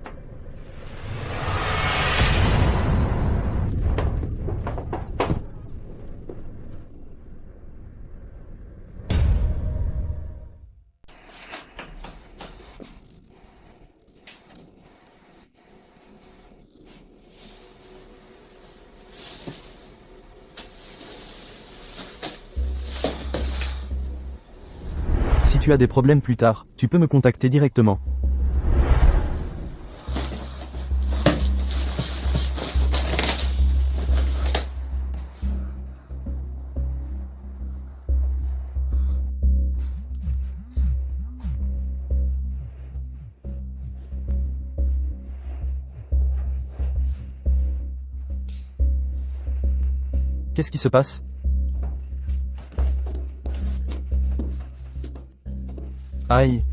Si tu as des problèmes plus tard, tu peux me contacter directement. Qu'est-ce qui se passe? Aïe.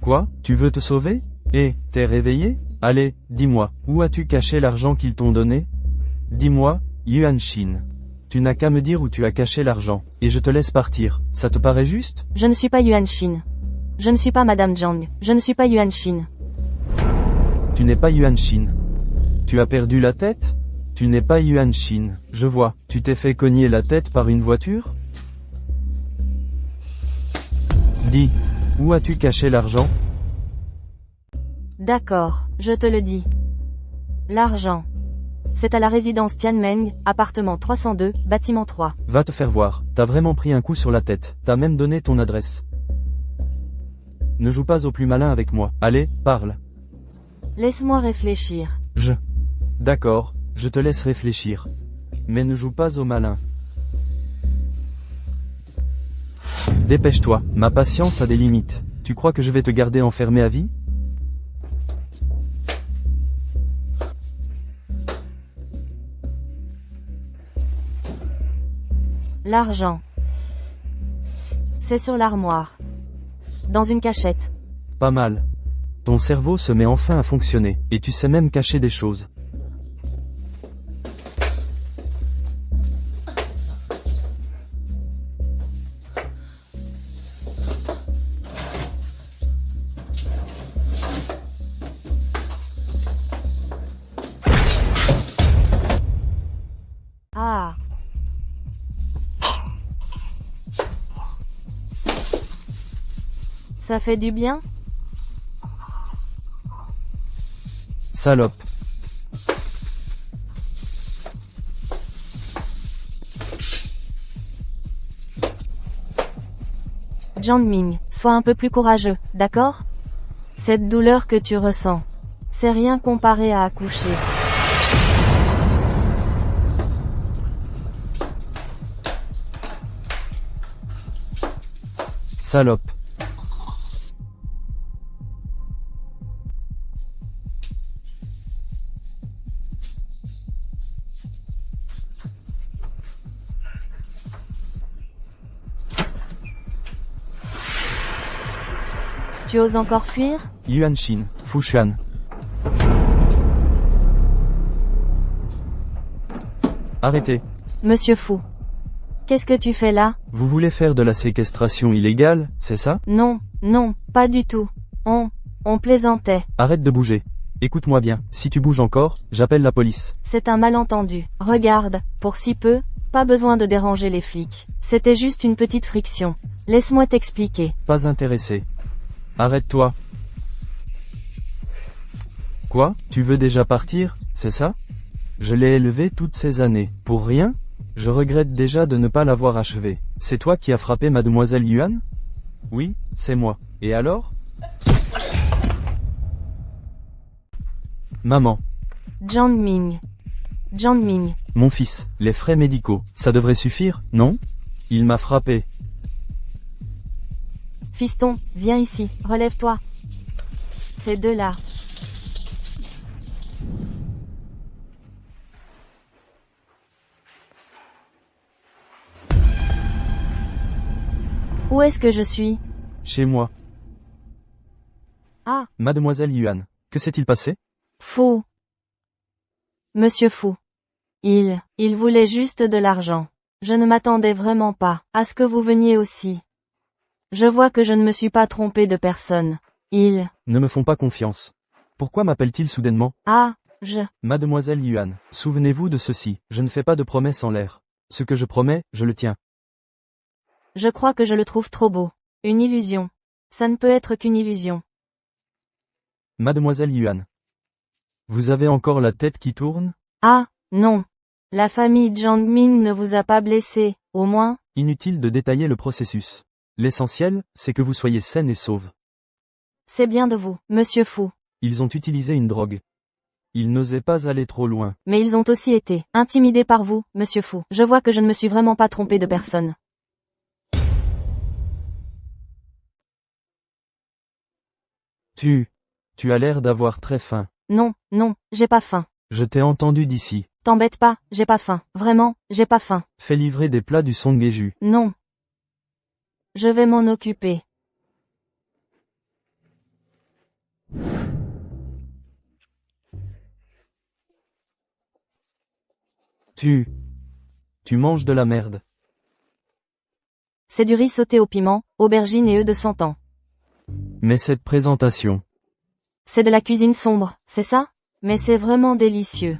Quoi? Tu veux te sauver? T'es réveillé? Allez, dis-moi, où as-tu caché l'argent qu'ils t'ont donné? Dis-moi, Yuan Shin. Tu n'as qu'à me dire où tu as caché l'argent, et je te laisse partir. Ça te paraît juste? Je ne suis pas Yuan Shin. Je ne suis pas Madame Jiang. Je ne suis pas Yuan Shin. Tu n'es pas Yuan Shin. Tu as perdu la tête? Tu n'es pas Yuan Shin. Je vois, tu t'es fait cogner la tête par une voiture? Dis, où as-tu caché l'argent? D'accord, je te le dis. L'argent. C'est à la résidence Tianmeng, appartement 302, bâtiment 3. Va te faire voir, t'as vraiment pris un coup sur la tête, t'as même donné ton adresse. Ne joue pas au plus malin avec moi, allez, parle. Laisse-moi réfléchir. D'accord, je te laisse réfléchir. Mais ne joue pas au malin. Dépêche-toi, ma patience a des limites. Tu crois que je vais te garder enfermé à vie? L'argent. C'est sur l'armoire. Dans une cachette. Pas mal. Ton cerveau se met enfin à fonctionner, et tu sais même cacher des choses. Ah. Ça fait du bien? Salope. Jiang Ming, sois un peu plus courageux, d'accord? Cette douleur que tu ressens, c'est rien comparé à accoucher. Salope. Tu oses encore fuir? Yuan Shin, Fushan. Arrêtez. Monsieur Fou. Qu'est-ce que tu fais là? Vous voulez faire de la séquestration illégale, c'est ça? Non, non, pas du tout. On plaisantait. Arrête de bouger. Écoute-moi bien, si tu bouges encore, j'appelle la police. C'est un malentendu. Regarde, pour si peu, pas besoin de déranger les flics. C'était juste une petite friction. Laisse-moi t'expliquer. Pas intéressé. Arrête-toi. Quoi? Tu veux déjà partir, c'est ça? Je l'ai élevée toutes ces années. Pour rien? Je regrette déjà de ne pas l'avoir achevée. C'est toi qui as frappé mademoiselle Yuan? Oui, c'est moi. Et alors? Maman. Jiang Ming. Jiang Ming. Mon fils, les frais médicaux, ça devrait suffire, non? Il m'a frappé. Fiston, viens ici, relève-toi. Ces deux-là. Où est-ce que je suis? Chez moi. Ah, Mademoiselle Yuan, que s'est-il passé? Fou. Monsieur Fou. Il voulait juste de l'argent. Je ne m'attendais vraiment pas à ce que vous veniez aussi. Je vois que je ne me suis pas trompé de personne. Ne me font pas confiance. Pourquoi m'appelle-t-il soudainement? Ah, Mademoiselle Yuan, souvenez-vous de ceci, je ne fais pas de promesses en l'air. Ce que je promets, je le tiens. je crois que je le trouve trop beau. Une illusion. Ça ne peut être qu'une illusion. Mademoiselle Yuan. Vous avez encore la tête qui tourne? Ah, non. La famille Jiang Ming ne vous a pas blessé, au moins? Inutile de détailler le processus. L'essentiel, c'est que vous soyez saine et sauve. C'est bien de vous, monsieur Fou. Ils ont utilisé une drogue. Ils n'osaient pas aller trop loin. Mais ils ont aussi été intimidés par vous, monsieur Fou. Je vois que je ne me suis vraiment pas trompé de personne. Tu as l'air d'avoir très faim. Non, j'ai pas faim. Je t'ai entendu d'ici. T'embête pas, j'ai pas faim. Vraiment, j'ai pas faim. Fais livrer des plats du Songgeju. Non. Je vais m'en occuper. Tu manges de la merde. C'est du riz sauté au piment, aubergines et œufs de 100 ans. Mais cette présentation. C'est de la cuisine sombre, c'est ça? Mais c'est vraiment délicieux.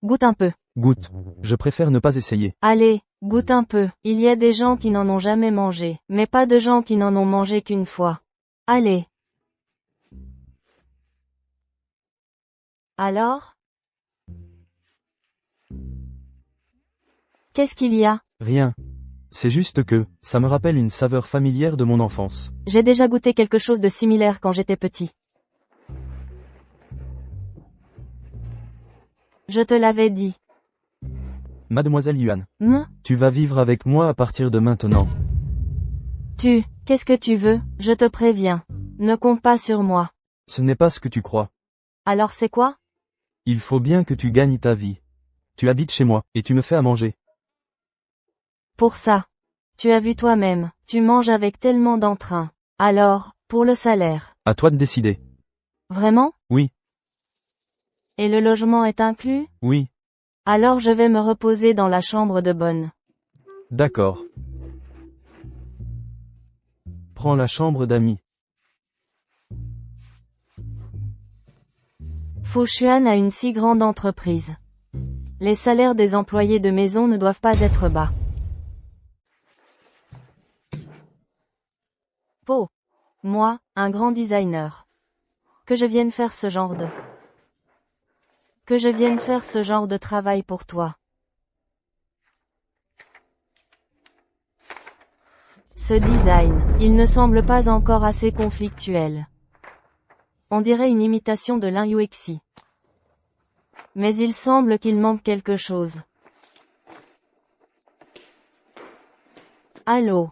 Goûte un peu. Goûte. Je préfère ne pas essayer. Allez, goûte un peu. Il y a des gens qui n'en ont jamais mangé, mais pas de gens qui n'en ont mangé qu'une fois. Allez. Alors? Qu'est-ce qu'il y a? Rien. C'est juste que, ça me rappelle une saveur familière de mon enfance. J'ai déjà goûté quelque chose de similaire quand j'étais petit. Je te l'avais dit. Mademoiselle Yuan. Tu vas vivre avec moi à partir de maintenant. Qu'est-ce que tu veux? Je te préviens. Ne compte pas sur moi. Ce n'est pas ce que tu crois. Alors c'est quoi? Il faut bien que tu gagnes ta vie. Tu habites chez moi, et tu me fais à manger. Pour ça. Tu as vu toi-même, tu manges avec tellement d'entrain. Alors, pour le salaire. À toi de décider. Vraiment? Oui. Et le logement est inclus? Oui. Alors je vais me reposer dans la chambre de bonne. D'accord. Prends la chambre d'amis. Fushuan a une si grande entreprise. Les salaires des employés de maison ne doivent pas être bas. Moi, un grand designer. Que je vienne faire ce genre de travail pour toi. Ce design, il ne semble pas encore assez conflictuel. On dirait une imitation de Lin Yuexi. Mais il semble qu'il manque quelque chose. Allô?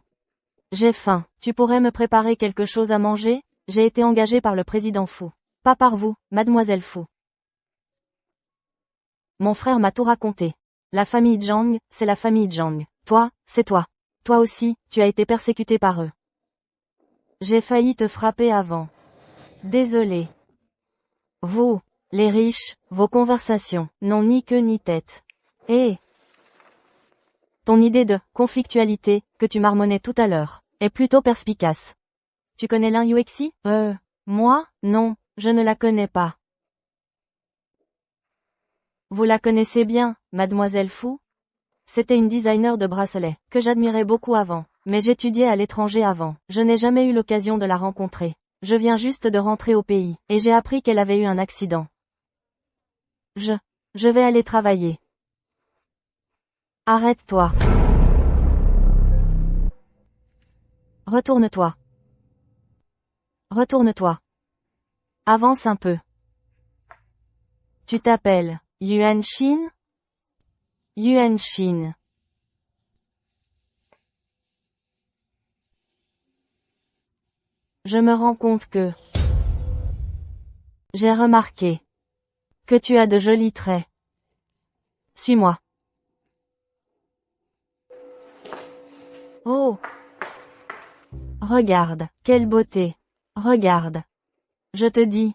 J'ai faim. Tu pourrais me préparer quelque chose à manger? J'ai été engagé par le président Fou. Pas par vous, mademoiselle Fou. Mon frère m'a tout raconté. La famille Jiang, c'est la famille Jiang. Toi, c'est toi. Toi aussi, tu as été persécuté par eux. J'ai failli te frapper avant. Désolé. Vous, les riches, vos conversations, n'ont ni queue ni tête. Et ton idée de conflictualité, que tu marmonnais tout à l'heure, est plutôt perspicace. Tu connais Lin Yuexi? Moi, non, je ne la connais pas. Vous la connaissez bien, mademoiselle Fou? C'était une designer de bracelets, que j'admirais beaucoup avant, mais j'étudiais à l'étranger avant, je n'ai jamais eu l'occasion de la rencontrer. Je viens juste de rentrer au pays, et j'ai appris qu'elle avait eu un accident. Je vais aller travailler. Arrête-toi. Retourne-toi. Retourne-toi. Avance un peu. Tu t'appelles Yuan Shin? Yuan Shin. Je me rends compte que... J'ai remarqué que tu as de jolis traits. Suis-moi. Oh! Regarde, quelle beauté. Regarde. Je te dis.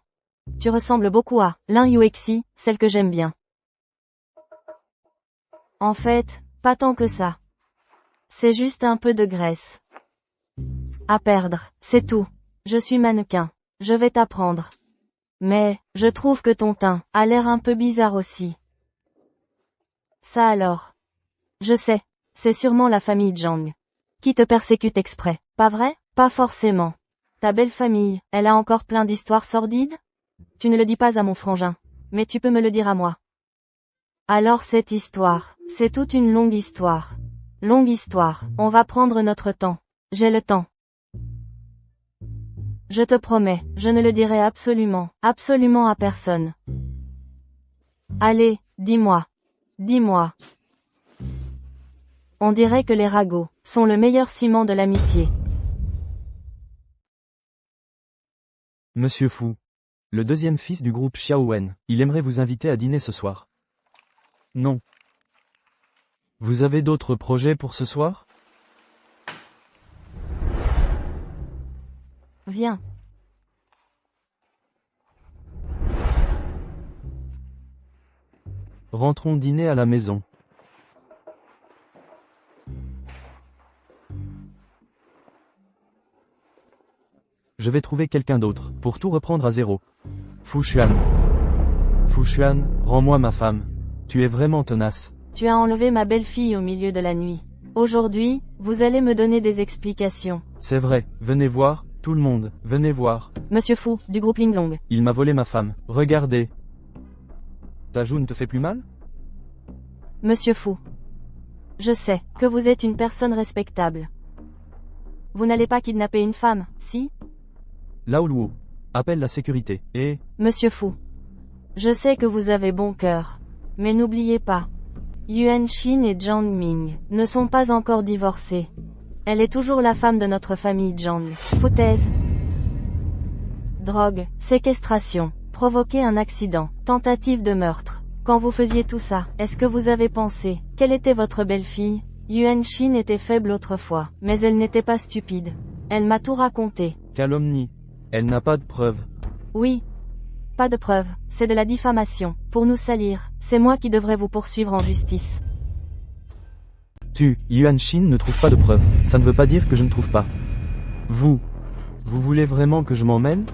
Tu ressembles beaucoup à Lin Yuexi, celle que j'aime bien. En fait, pas tant que ça. C'est juste un peu de graisse. À perdre, c'est tout. Je suis mannequin. Je vais t'apprendre. Mais, je trouve que ton teint a l'air un peu bizarre aussi. Ça alors. Je sais, c'est sûrement la famille Zhang. Qui te persécute exprès, pas vrai? Pas forcément. Ta belle famille, elle a encore plein d'histoires sordides? Tu ne le dis pas à mon frangin. Mais tu peux me le dire à moi. Alors cette histoire, c'est toute une longue histoire. Longue histoire, on va prendre notre temps. J'ai le temps. Je te promets, je ne le dirai absolument à personne. Allez, dis-moi. Dis-moi. On dirait que les ragots sont le meilleur ciment de l'amitié. Monsieur Fu. Le deuxième fils du groupe Xiaowen. Il aimerait vous inviter à dîner ce soir. Non. Vous avez d'autres projets pour ce soir? Viens. Rentrons dîner à la maison. Je vais trouver quelqu'un d'autre, pour tout reprendre à zéro. Fu Xuan. Fu Xuan, rends-moi ma femme. Tu es vraiment tenace. Tu as enlevé ma belle-fille au milieu de la nuit. Aujourd'hui, vous allez me donner des explications. C'est vrai, venez voir, tout le monde, venez voir. Monsieur Fu, du groupe Linglong. Il m'a volé ma femme, regardez. Ta joue ne te fait plus mal? Monsieur Fu. Je sais que vous êtes une personne respectable. Vous n'allez pas kidnapper une femme, si? Lao Luo. Appelle la sécurité, et... Monsieur Fu. Je sais que vous avez bon cœur. Mais n'oubliez pas. Yuan Shin et Zhang Ming ne sont pas encore divorcés. Elle est toujours la femme de notre famille Zhang. Foutaise. Drogue, séquestration, provoquer un accident, tentative de meurtre. Quand vous faisiez tout ça, est-ce que vous avez pensé, quelle était votre belle-fille? Yuan Shin était faible autrefois, mais elle n'était pas stupide. Elle m'a tout raconté. Calomnie. Elle n'a pas de preuves. Oui. Pas de preuves, c'est de la diffamation. Pour nous salir, c'est moi qui devrais vous poursuivre en justice. Yuan Shin ne trouve pas de preuves. Ça ne veut pas dire que je ne trouve pas. Vous voulez vraiment que je m'en mêle?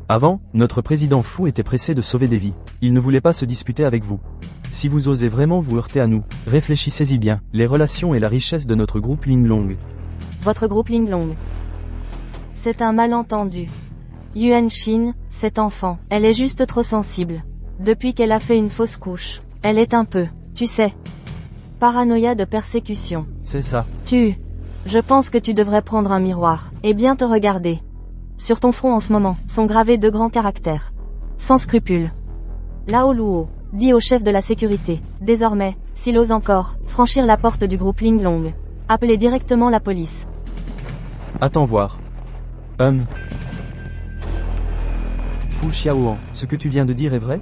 Avant, notre président Fu était pressé de sauver des vies. Il ne voulait pas se disputer avec vous. Si vous osez vraiment vous heurter à nous, réfléchissez-y bien, les relations et la richesse de notre groupe Linglong. Votre groupe Linglong. C'est un malentendu. Yuan Shin, cet enfant, elle est juste trop sensible. Depuis qu'elle a fait une fausse couche, elle est un peu, tu sais, paranoïa de persécution. C'est ça. Je pense que tu devrais prendre un miroir, et bien te regarder. Sur ton front en ce moment, sont gravés 2 grands caractères. Sans scrupules. Lao Luo, dit au chef de la sécurité. Désormais, s'il ose encore, franchir la porte du groupe Linglong. Appelez directement la police. Attends voir. Fu Xiaoan, ce que tu viens de dire est vrai?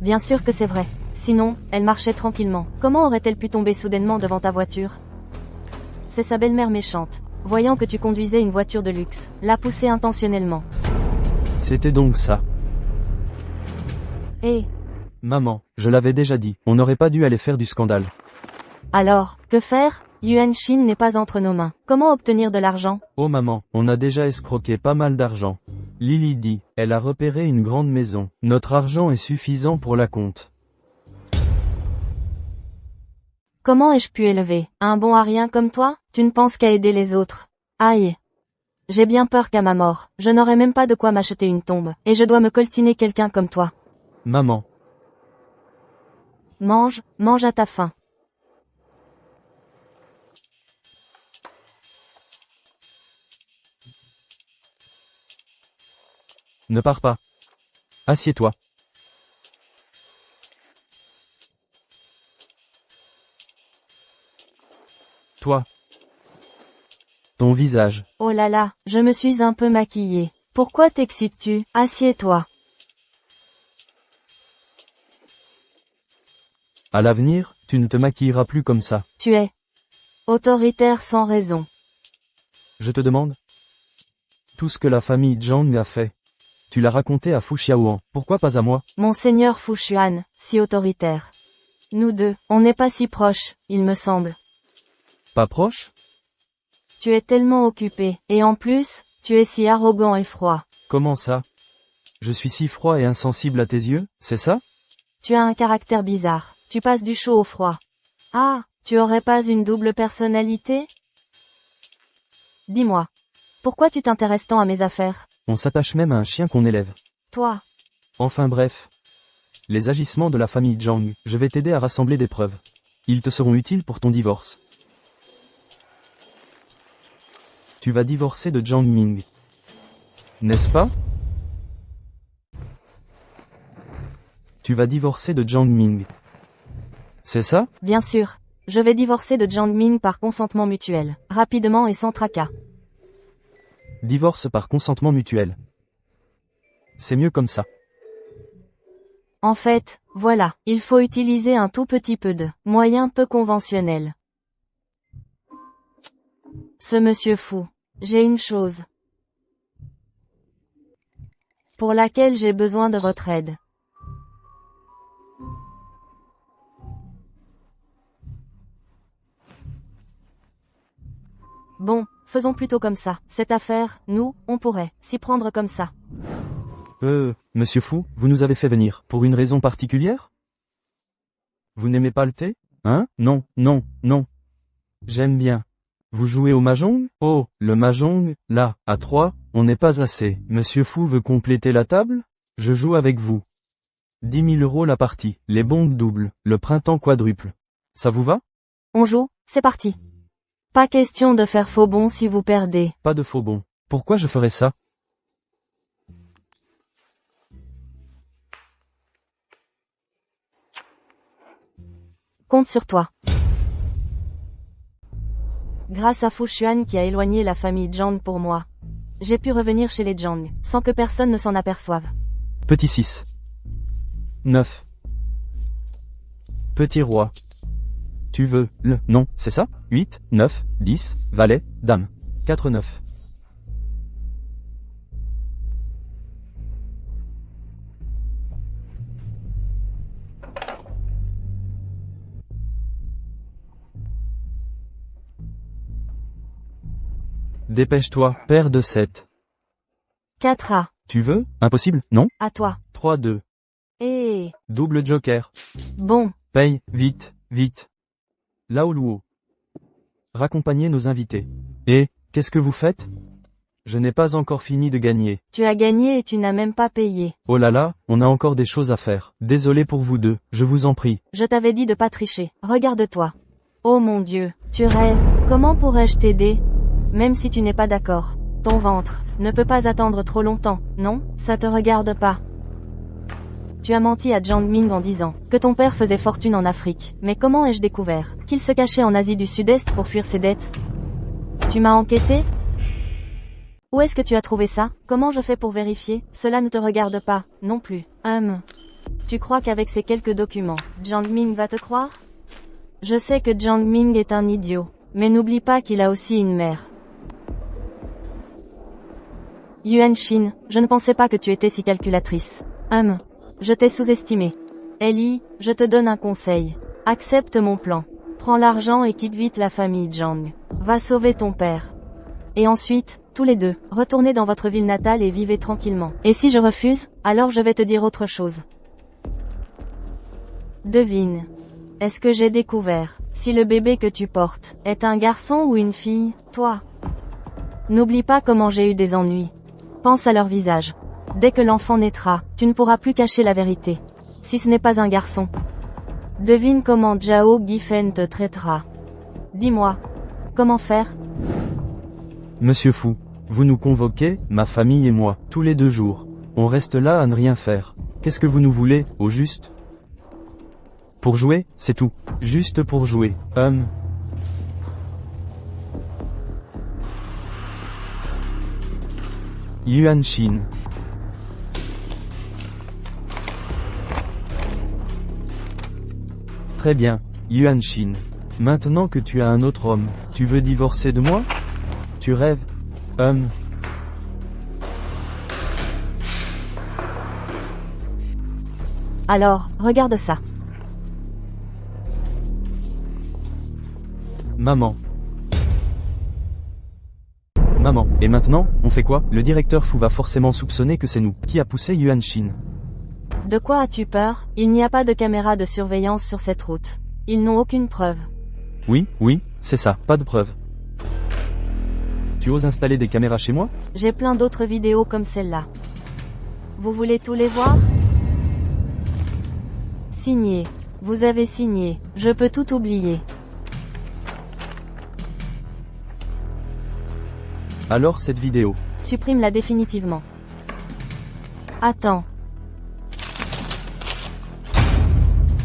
Bien sûr que c'est vrai. Sinon, elle marchait tranquillement. Comment aurait-elle pu tomber soudainement devant ta voiture? C'est sa belle-mère méchante. Voyant que tu conduisais une voiture de luxe, l'a poussée intentionnellement. C'était donc ça. Et... Maman, je l'avais déjà dit, on n'aurait pas dû aller faire du scandale. Alors, que faire? Yuan Shin n'est pas entre nos mains. Comment obtenir de l'argent? Oh maman, on a déjà escroqué pas mal d'argent. Lily dit, elle a repéré une grande maison. Notre argent est suffisant pour la compte. Comment ai-je pu élever un bon à rien comme toi? Tu ne penses qu'à aider les autres. Aïe. J'ai bien peur qu'à ma mort, je n'aurai même pas de quoi m'acheter une tombe, et je dois me coltiner quelqu'un comme toi. Maman. Mange, mange à ta faim. Ne pars pas. Assieds-toi. Toi. Ton visage. Oh là là, je me suis un peu maquillée. Pourquoi t'excites-tu? Assieds-toi. À l'avenir, tu ne te maquilleras plus comme ça. Tu es autoritaire sans raison. Je te demande. Tout ce que la famille Zhang a fait. Tu l'as raconté à Fu Xiaoan, pourquoi pas à moi? Monseigneur Fushuan, si autoritaire. Nous deux, on n'est pas si proches, il me semble. Pas proche? Tu es tellement occupé, et en plus, tu es si arrogant et froid. Comment ça? Je suis si froid et insensible à tes yeux, c'est ça? Tu as un caractère bizarre, tu passes du chaud au froid. Ah, tu aurais pas une double personnalité? Dis-moi, pourquoi tu t'intéresses tant à mes affaires? On s'attache même à un chien qu'on élève. Toi, Enfin bref. Les agissements de la famille Zhang, je vais t'aider à rassembler des preuves. Ils te seront utiles pour ton divorce. Tu vas divorcer de Zhang Ming. N'est-ce pas? Tu vas divorcer de Zhang Ming. C'est ça? bien sûr, je vais divorcer de Jiang Ming par consentement mutuel, rapidement et sans tracas. Divorce par consentement mutuel. C'est mieux comme ça. En fait, voilà, il faut utiliser un tout petit peu de moyens peu conventionnels. Ce monsieur fou. J'ai une chose pour laquelle j'ai besoin de votre aide. Bon, faisons plutôt comme ça. Cette affaire, nous, on pourrait s'y prendre comme ça. Monsieur Fou, vous nous avez fait venir, pour une raison particulière? Vous n'aimez pas le thé? Hein? Non, non, non. J'aime bien. Vous jouez au mahjong? Oh, le mahjong, là, à 3, on n'est pas assez. Monsieur Fou veut compléter la table? Je joue avec vous. 10 000 € la partie, les bonds doubles, le printemps quadruple. Ça vous va? On joue, c'est parti. Pas question de faire faux bond si vous perdez. Pas de faux bons. Pourquoi je ferais ça? Compte sur toi. Grâce à Fushuan qui a éloigné la famille Zhang pour moi, j'ai pu revenir chez les Zhang, sans que personne ne s'en aperçoive. Petit 6. 9. Petit roi. Tu veux le non, c'est ça? 8, 9, 10, valet, dame. 4, 9. Dépêche-toi, paire de 7. 4A. Tu veux? Impossible, non? À toi. 3, 2. Et Double joker. bon, Paye, vite, vite. Lao Luo. Raccompagnez nos invités. Et, qu'est-ce que vous faites? Je n'ai pas encore fini de gagner. tu as gagné et tu n'as même pas payé. Oh là là, on a encore des choses à faire. Désolé pour vous deux, je vous en prie. Je t'avais dit de pas tricher. Regarde-toi. Oh mon Dieu, tu rêves. Comment pourrais-je t'aider? Même si tu n'es pas d'accord. Ton ventre ne peut pas attendre trop longtemps, non? Ça te regarde pas. Tu as menti à Jiang Ming en disant que ton père faisait fortune en Afrique. Mais comment ai-je découvert qu'il se cachait en Asie du Sud-Est pour fuir ses dettes? Tu m'as enquêté? Où est-ce que tu as trouvé ça? Comment je fais pour vérifier? Cela ne te regarde pas, non plus. Tu crois qu'avec ces quelques documents, Jiang Ming va te croire? Je sais que Jiang Ming est un idiot, mais n'oublie pas qu'il a aussi une mère. Yuan Xin, je ne pensais pas que tu étais si calculatrice. Je t'ai sous-estimé. Ellie, je te donne un conseil. Accepte mon plan. Prends l'argent et quitte vite la famille Zhang. Va sauver ton père. Et ensuite, tous les deux, retournez dans votre ville natale et vivez tranquillement. Et si je refuse, alors je vais te dire autre chose. Devine. Est-ce que j'ai découvert si le bébé que tu portes est un garçon ou une fille? Toi. N'oublie pas comment j'ai eu des ennuis. Pense à leur visage. Dès que l'enfant naîtra, tu ne pourras plus cacher la vérité. Si ce n'est pas un garçon. Devine comment Zhao Guifen te traitera. Dis-moi. Comment faire? Monsieur Fu, vous nous convoquez, ma famille et moi, tous les 2 jours. On reste là à ne rien faire. Qu'est-ce que vous nous voulez, au juste? Pour jouer, c'est tout. Juste pour jouer. Yuan Shin. Très bien, Yuan Shin. Maintenant que tu as un autre homme, tu veux divorcer de moi? Tu rêves? Alors, regarde ça. Maman. Maman, et maintenant, on fait quoi? Le directeur Fu va forcément soupçonner que c'est nous. Qui a poussé Yuan Shin? De quoi as-tu peur? Il n'y a pas de caméra de surveillance sur cette route. Ils n'ont aucune preuve. Oui, c'est ça, pas de preuve. Tu oses installer des caméras chez moi? J'ai plein d'autres vidéos comme celle-là. Vous voulez tous les voir? Signé. Vous avez signé. Je peux tout oublier. Alors cette vidéo. Supprime-la définitivement. Attends.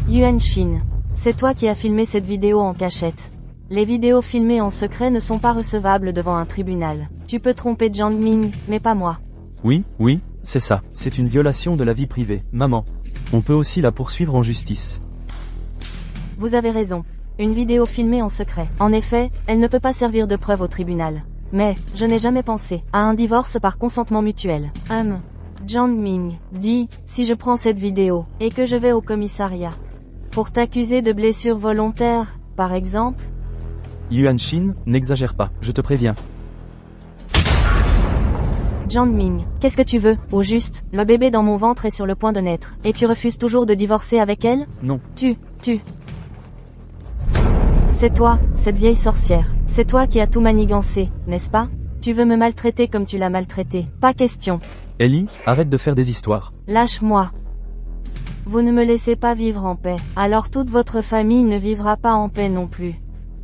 Yuan Shin. C'est toi qui as filmé cette vidéo en cachette. Les vidéos filmées en secret ne sont pas recevables devant un tribunal. Tu peux tromper Jiang Ming, mais pas moi. Oui, c'est ça. C'est une violation de la vie privée. Maman. On peut aussi la poursuivre en justice. Vous avez raison. Une vidéo filmée en secret. En effet, elle ne peut pas servir de preuve au tribunal. Mais, je n'ai jamais pensé à un divorce par consentement mutuel. Jiang Ming dit, si je prends cette vidéo, et que je vais au commissariat, pour t'accuser de blessure volontaire, par exemple? Yuan Shin, n'exagère pas, je te préviens. Jiang Ming, qu'est-ce que tu veux? Au juste, le bébé dans mon ventre est sur le point de naître, et tu refuses toujours de divorcer avec elle? Non. Tu. C'est toi, cette vieille sorcière. C'est toi qui as tout manigancé, n'est-ce pas? Tu veux me maltraiter comme tu l'as maltraité. Pas question. Ellie, arrête de faire des histoires. Lâche-moi. Vous ne me laissez pas vivre en paix. Alors toute votre famille ne vivra pas en paix non plus.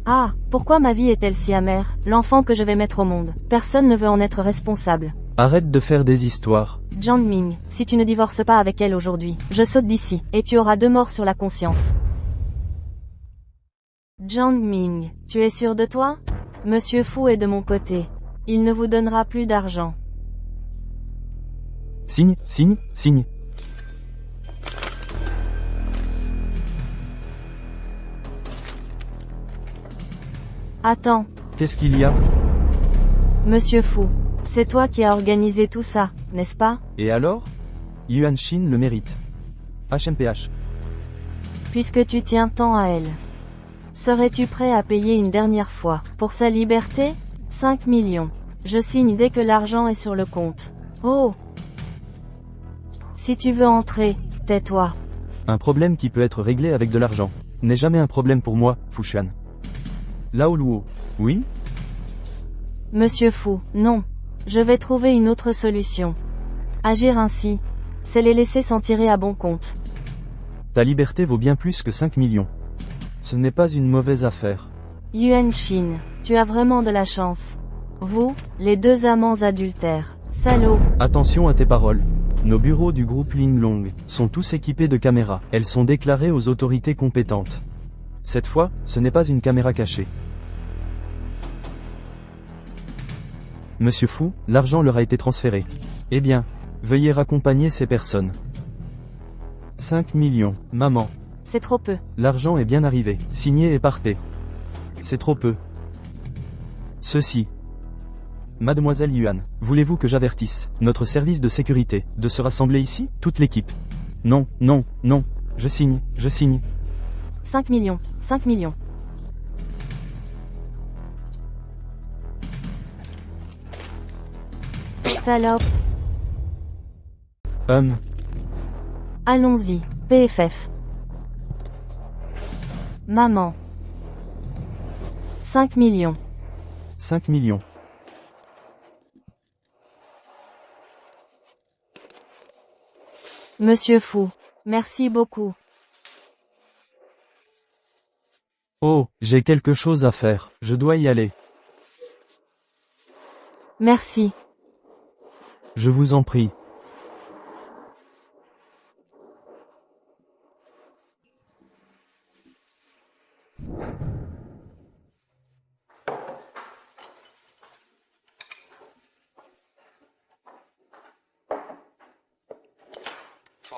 Ah, pourquoi ma vie est-elle si amère? L'enfant que je vais mettre au monde. Personne ne veut en être responsable. Arrête de faire des histoires. Jiang Ming, si tu ne divorces pas avec elle aujourd'hui, je saute d'ici, et tu auras 2 morts sur la conscience. Jiang Ming, tu es sûr de toi? Monsieur Fu est de mon côté. Il ne vous donnera plus d'argent. Signe. Attends. Qu'est-ce qu'il y a? Monsieur Fu, c'est toi qui as organisé tout ça, n'est-ce pas? Et alors? Yuan Shin le mérite. HMPH. Puisque tu tiens tant à elle. Serais-tu prêt à payer une dernière fois, pour sa liberté? 5 millions. Je signe dès que l'argent est sur le compte. Oh! Si tu veux entrer, tais-toi. Un problème qui peut être réglé avec de l'argent. N'est jamais un problème pour moi, Fushan. Lao Luo. Oui? Monsieur Fu, non. Je vais trouver une autre solution. Agir ainsi, c'est les laisser s'en tirer à bon compte. Ta liberté vaut bien plus que 5 millions. Ce n'est pas une mauvaise affaire. Yuan Shin, tu as vraiment de la chance. Vous, les 2 amants adultères. Salaud. Attention à tes paroles. Nos bureaux du groupe Linglong sont tous équipés de caméras. Elles sont déclarées aux autorités compétentes. Cette fois, ce n'est pas une caméra cachée. Monsieur Fu, l'argent leur a été transféré. Eh bien, veuillez raccompagner ces personnes. 5 millions, maman. C'est trop peu. L'argent est bien arrivé. Signez et partez. C'est trop peu. Ceci. Mademoiselle Yuan, voulez-vous que j'avertisse notre service de sécurité de se rassembler ici, toute l'équipe? Non. Je signe. 5 millions. Salope. Allons-y, PFF. Maman. 5 millions. 5 millions. Monsieur Fou. Merci beaucoup. Oh, j'ai quelque chose à faire, je dois y aller. Merci. Je vous en prie.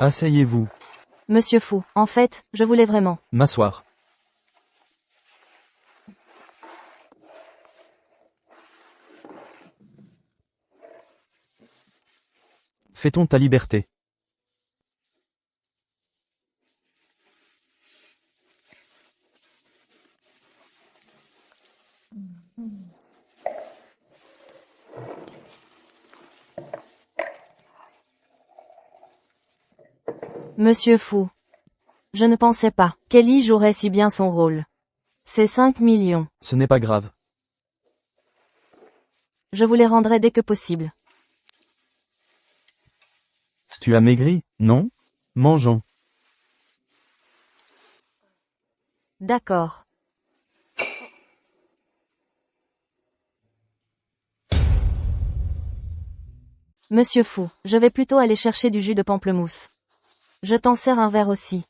Asseyez-vous. Monsieur Fou, en fait, je voulais vraiment. M'asseoir. Fait-on ta liberté? Monsieur Fou. Je ne pensais pas qu'Ellie jouerait si bien son rôle. C'est 5 millions. Ce n'est pas grave. Je vous les rendrai dès que possible. Tu as maigri, non? Mangeons. D'accord. Monsieur Fou, je vais plutôt aller chercher du jus de pamplemousse. Je t'en sers un verre aussi.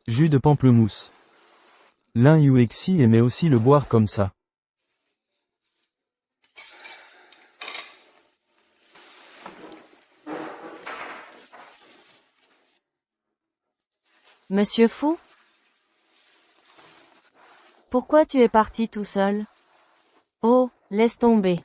Jus de pamplemousse. L'un Uexi aimait aussi le boire comme ça. Monsieur Fou? Pourquoi tu es parti tout seul? Oh, laisse tomber.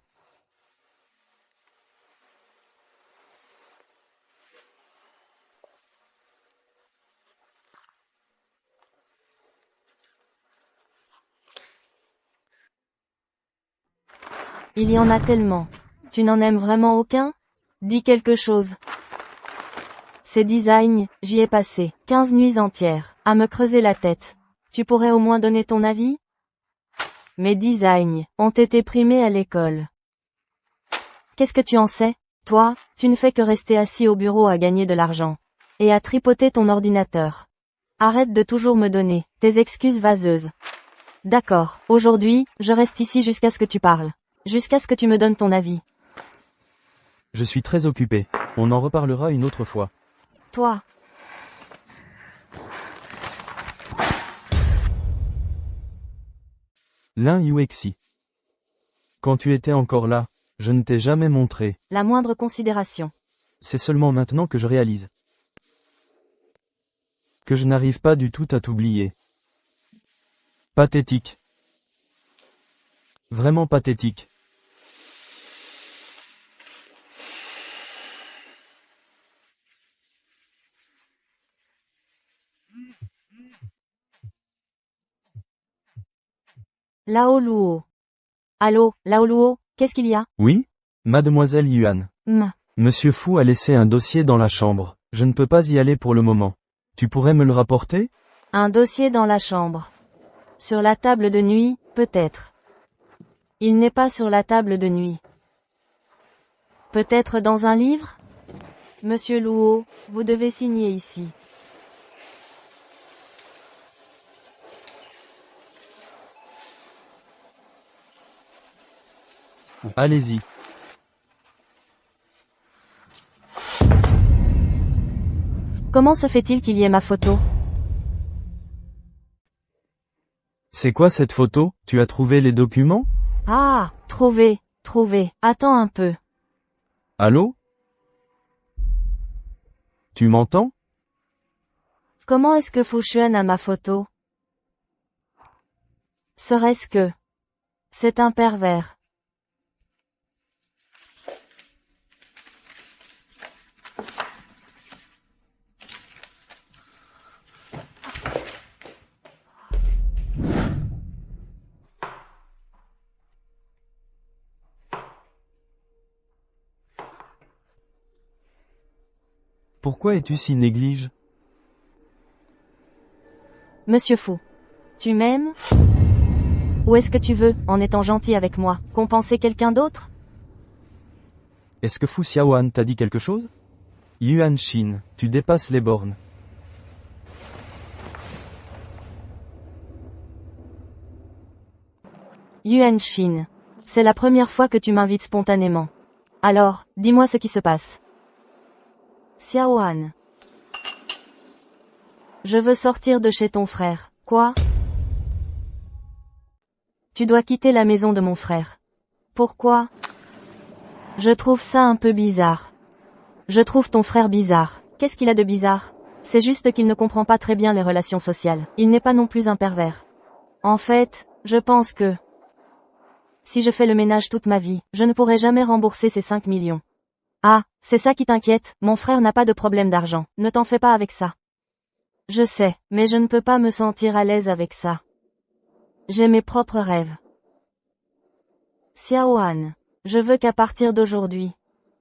Il y en a tellement. Tu n'en aimes vraiment aucun? Dis quelque chose. Ces designs, j'y ai passé 15 nuits entières, à me creuser la tête. Tu pourrais au moins donner ton avis? Mes designs ont été primés à l'école. Qu'est-ce que tu en sais? Toi, tu ne fais que rester assis au bureau à gagner de l'argent. Et à tripoter ton ordinateur. Arrête de toujours me donner tes excuses vaseuses. D'accord, aujourd'hui, je reste ici jusqu'à ce que tu parles. Jusqu'à ce que tu me donnes ton avis. Je suis très occupé. On en reparlera une autre fois. Toi. L'un Uexi. Quand tu étais encore là, je ne t'ai jamais montré. La moindre considération. C'est seulement maintenant que je réalise. Que je n'arrive pas du tout à t'oublier. Pathétique. Vraiment pathétique. Lao Luo. Allô, Lao Luo, qu'est-ce qu'il y a? Oui? Mademoiselle Yuan. Monsieur Fou a laissé un dossier dans la chambre. Je ne peux pas y aller pour le moment. Tu pourrais me le rapporter? Un dossier dans la chambre. Sur la table de nuit, peut-être. Il n'est pas sur la table de nuit. Peut-être dans un livre? Monsieur Luo, vous devez signer ici. Allez-y. Comment se fait-il qu'il y ait ma photo? C'est quoi cette photo? Tu as trouvé les documents? Ah, trouvé. Attends un peu. Allô? Tu m'entends? Comment est-ce que Fushun a ma photo? Serait-ce que... C'est un pervers. Pourquoi es-tu si néglige? Monsieur Fou. Tu m'aimes? Ou est-ce que tu veux, en étant gentil avec moi, compenser quelqu'un d'autre? Est-ce que Fu Xiaoan t'a dit quelque chose? Yuan Shin, tu dépasses les bornes. Yuan Shin. C'est la première fois que tu m'invites spontanément. Alors, dis-moi ce qui se passe. Xiaohan. Je veux sortir de chez ton frère. Quoi? Tu dois quitter la maison de mon frère. Pourquoi? Je trouve ça un peu bizarre. Je trouve ton frère bizarre. Qu'est-ce qu'il a de bizarre? C'est juste qu'il ne comprend pas très bien les relations sociales. Il n'est pas non plus un pervers. En fait, je pense que si je fais le ménage toute ma vie, je ne pourrai jamais rembourser ces 5 millions. Ah, c'est ça qui t'inquiète, mon frère n'a pas de problème d'argent, ne t'en fais pas avec ça. Je sais, mais je ne peux pas me sentir à l'aise avec ça. J'ai mes propres rêves. Xiaohan, je veux qu'à partir d'aujourd'hui,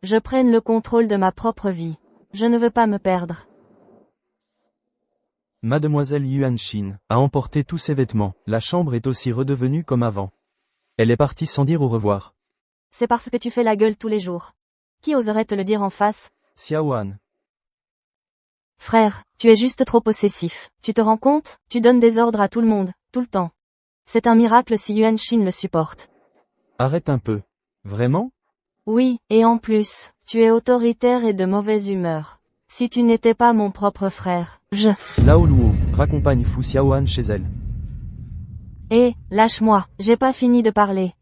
je prenne le contrôle de ma propre vie. Je ne veux pas me perdre. Mademoiselle Yuan Shin a emporté tous ses vêtements, la chambre est aussi redevenue comme avant. Elle est partie sans dire au revoir. C'est parce que tu fais la gueule tous les jours. Qui oserait te le dire en face? Xiaohan. Frère, tu es juste trop possessif. Tu te rends compte? Tu donnes des ordres à tout le monde, tout le temps. C'est un miracle si Yuan Shin le supporte. Arrête un peu. Vraiment? Oui, et en plus, tu es autoritaire et de mauvaise humeur. Si tu n'étais pas mon propre frère, Lao Luo raccompagne Fu Xiaohan chez elle. Hé, lâche-moi, j'ai pas fini de parler.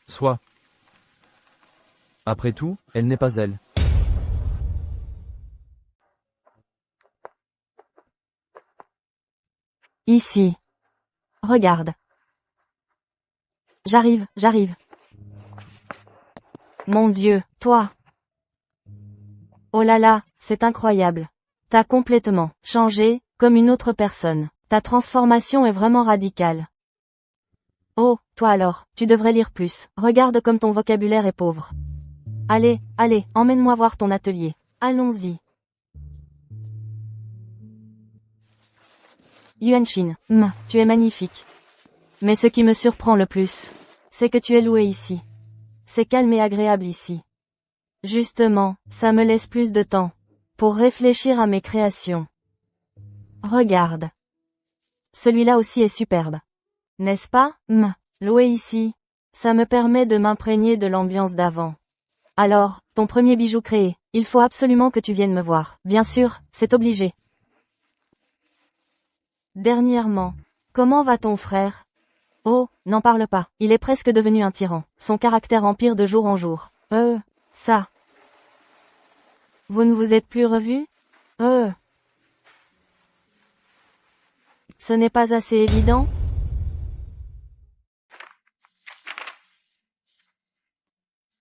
Soit. Après tout, elle n'est pas elle. Ici. Regarde. J'arrive. Mon Dieu, toi. Oh là là, c'est incroyable. T'as complètement changé, comme une autre personne. Ta transformation est vraiment radicale. Oh, toi alors, tu devrais lire plus. Regarde comme ton vocabulaire est pauvre. Allez, emmène-moi voir ton atelier. Allons-y. Yuan Shin, tu es magnifique. Mais ce qui me surprend le plus, c'est que tu es loué ici. C'est calme et agréable ici. Justement, ça me laisse plus de temps pour réfléchir à mes créations. Regarde. Celui-là aussi est superbe. N'est-ce pas? Loué ici, ça me permet de m'imprégner de l'ambiance d'avant. Alors, ton premier bijou créé, il faut absolument que tu viennes me voir. Bien sûr, c'est obligé. Dernièrement, comment va ton frère? Oh, n'en parle pas, il est presque devenu un tyran. Son caractère empire de jour en jour. Ça. Vous ne vous êtes plus revus? Ce n'est pas assez évident?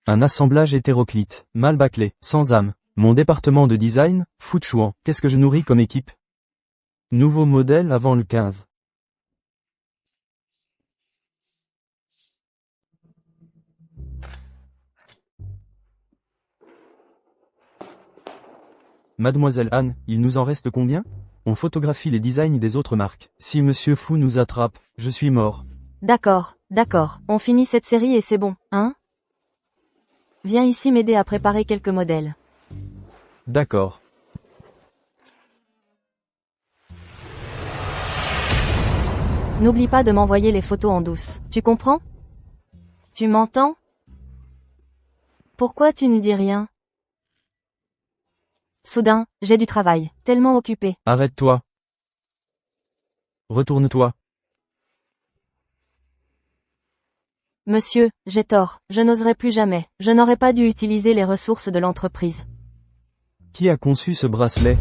Un assemblage hétéroclite, mal bâclé, sans âme. Mon département de design, Fuchuan, qu'est-ce que je nourris comme équipe? Nouveau modèle avant le 15. Mademoiselle Anne, il nous en reste combien? On photographie les designs des autres marques. Si Monsieur Fu nous attrape, je suis mort. D'accord, on finit cette série et c'est bon, hein? Viens ici m'aider à préparer quelques modèles. D'accord. N'oublie pas de m'envoyer les photos en douce, tu comprends? Tu m'entends? Pourquoi tu ne dis rien? Soudain, j'ai du travail, tellement occupé. Arrête-toi. Retourne-toi. Monsieur, j'ai tort, je n'oserai plus jamais, je n'aurais pas dû utiliser les ressources de l'entreprise. Qui a conçu ce bracelet?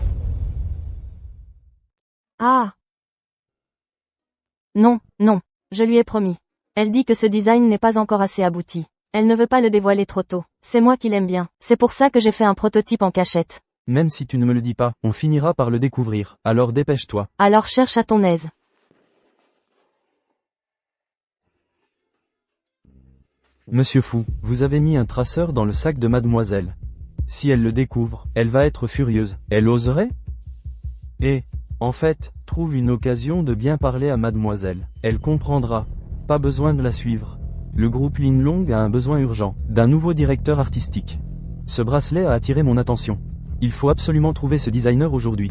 Ah! Non, je lui ai promis. Elle dit que ce design n'est pas encore assez abouti. Elle ne veut pas le dévoiler trop tôt. C'est moi qui l'aime bien. C'est pour ça que j'ai fait un prototype en cachette. Même si tu ne me le dis pas, on finira par le découvrir. Alors dépêche-toi. Alors cherche à ton aise. Monsieur Fu, vous avez mis un traceur dans le sac de mademoiselle. Si elle le découvre, elle va être furieuse. Elle oserait? En fait, trouve une occasion de bien parler à mademoiselle. Elle comprendra. Pas besoin de la suivre. Le groupe Linglong a un besoin urgent, d'un nouveau directeur artistique. Ce bracelet a attiré mon attention. Il faut absolument trouver ce designer aujourd'hui.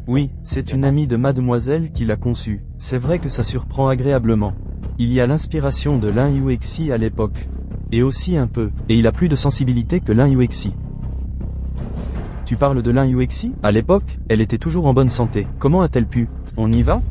Oui, c'est une amie de mademoiselle qui l'a conçu. C'est vrai que ça surprend agréablement. Il y a l'inspiration de Lin Yuexi à l'époque. Et aussi un peu. Et il a plus de sensibilité que Lin Yuexi. Tu parles de Lin Yuexi? À l'époque, elle était toujours en bonne santé. Comment a-t-elle pu? On y va?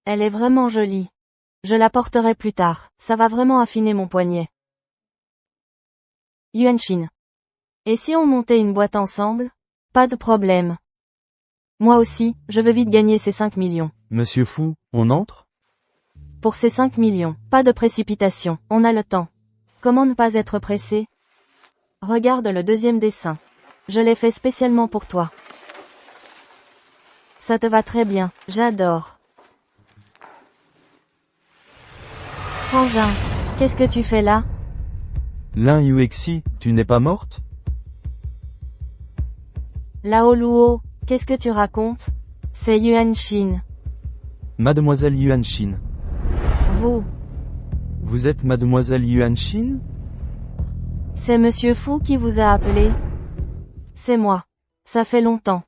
Elle est vraiment jolie. Je la porterai plus tard, ça va vraiment affiner mon poignet. Yuanshin. Et si on montait une boîte ensemble? Pas de problème. Moi aussi, je veux vite gagner ces 5 millions. Monsieur Fu, on entre? Pour ces 5 millions, pas de précipitation, on a le temps. Comment ne pas être pressé? Regarde le deuxième dessin. Je l'ai fait spécialement pour toi. Ça te va très bien, j'adore. Frangin, qu'est-ce que tu fais là? Lin Yuexi, tu n'es pas morte? Lao Luo, qu'est-ce que tu racontes? C'est Yuanshin. Mademoiselle Yuanshin. Vous êtes Mademoiselle Yuanshin? C'est Monsieur Fu qui vous a appelé? C'est moi. Ça fait longtemps.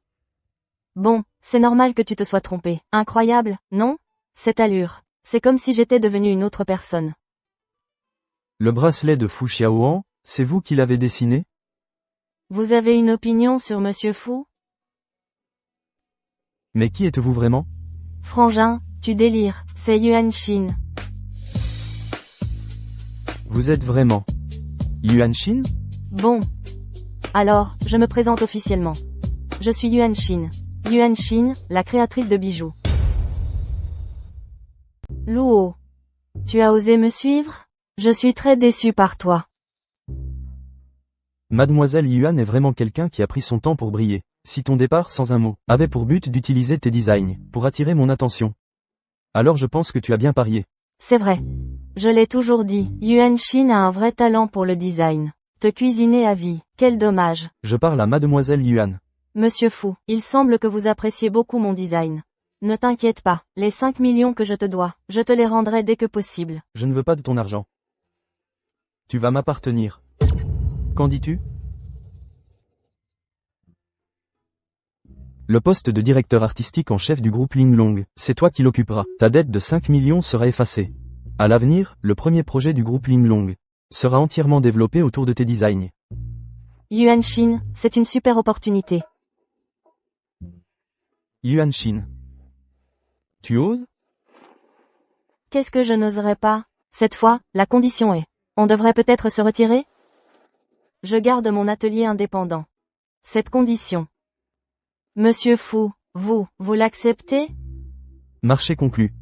Bon, c'est normal que tu te sois trompé. Incroyable, non? Cette allure. C'est comme si j'étais devenue une autre personne. Le bracelet de Fu Xiaoan, c'est vous qui l'avez dessiné? Vous avez une opinion sur Monsieur Fu? Mais qui êtes-vous vraiment? Frangin, tu délires, c'est Yuanshin. Vous êtes vraiment Yuanshin? Bon. Alors, je me présente officiellement. Je suis Yuanshin. Yuanshin, la créatrice de bijoux. Luo. Tu as osé me suivre? Je suis très déçu par toi. Mademoiselle Yuan est vraiment quelqu'un qui a pris son temps pour briller. Si ton départ sans un mot avait pour but d'utiliser tes designs pour attirer mon attention, alors je pense que tu as bien parié. C'est vrai. Je l'ai toujours dit, Yuanshin a un vrai talent pour le design. Te cuisiner à vie, quel dommage. Je parle à Mademoiselle Yuan. Monsieur Fu, il semble que vous appréciez beaucoup mon design. Ne t'inquiète pas, les 5 millions que je te dois, je te les rendrai dès que possible. Je ne veux pas de ton argent. Tu vas m'appartenir. Qu'en dis-tu? Le poste de directeur artistique en chef du groupe Linglong, c'est toi qui l'occuperas. Ta dette de 5 millions sera effacée. À l'avenir, le premier projet du groupe Linglong sera entièrement développé autour de tes designs. Yuanshin, c'est une super opportunité. Yuanshin. Tu oses? Qu'est-ce que je n'oserais pas? Cette fois, la condition est. On devrait peut-être se retirer? Je garde mon atelier indépendant. Cette condition. Monsieur Fu, vous l'acceptez? Marché conclu.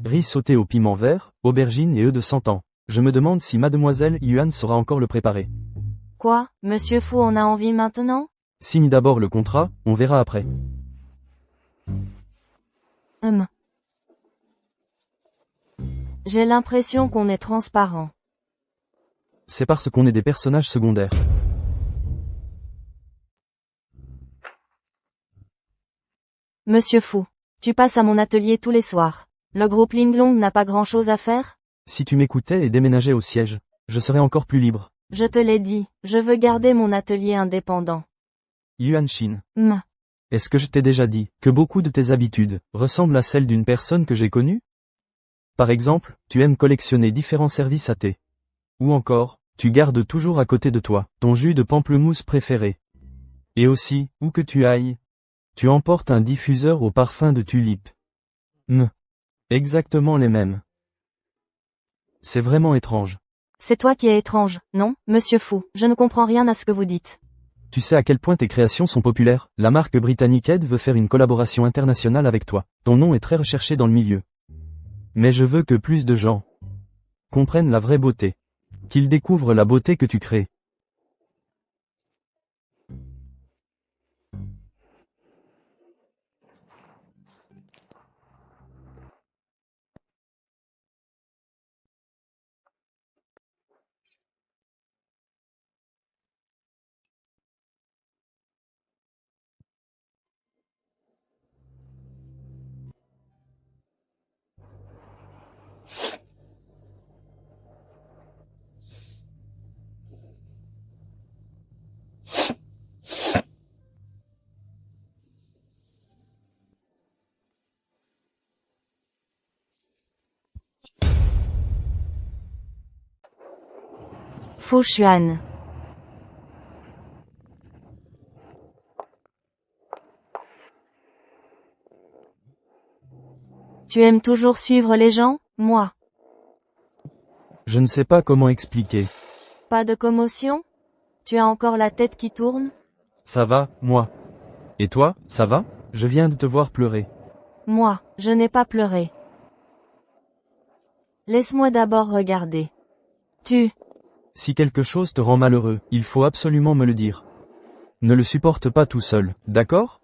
Riz sauté au piment vert, aubergines et œufs de 100 ans. Je me demande si Mademoiselle Yuan saura encore le préparer. Quoi, Monsieur Fu en a envie maintenant? Signe d'abord le contrat, on verra après. J'ai l'impression qu'on est transparent. C'est parce qu'on est des personnages secondaires. Monsieur Fu, tu passes à mon atelier tous les soirs. Le groupe Linglong n'a pas grand-chose à faire? Si tu m'écoutais et déménageais au siège, je serais encore plus libre. Je te l'ai dit, je veux garder mon atelier indépendant. Yuanshin. Est-ce que je t'ai déjà dit que beaucoup de tes habitudes ressemblent à celles d'une personne que j'ai connue? Par exemple, tu aimes collectionner différents services à thé. Ou encore, tu gardes toujours à côté de toi ton jus de pamplemousse préféré. Et aussi, où que tu ailles, tu emportes un diffuseur au parfum de tulipe. Exactement les mêmes. C'est vraiment étrange. C'est toi qui es étrange, non, Monsieur Fu, je ne comprends rien à ce que vous dites. Tu sais à quel point tes créations sont populaires. La marque britannique Ed veut faire une collaboration internationale avec toi. Ton nom est très recherché dans le milieu. Mais je veux que plus de gens comprennent la vraie beauté Qu'il découvre la beauté que tu crées. Fu Xuan. Tu aimes toujours suivre les gens, moi. Je ne sais pas comment expliquer. Pas de commotion? Tu as encore la tête qui tourne? Ça va, moi. Et toi, ça va? Je viens de te voir pleurer. Moi, je n'ai pas pleuré. Laisse-moi d'abord regarder. Si quelque chose te rend malheureux, il faut absolument me le dire. Ne le supporte pas tout seul, d'accord?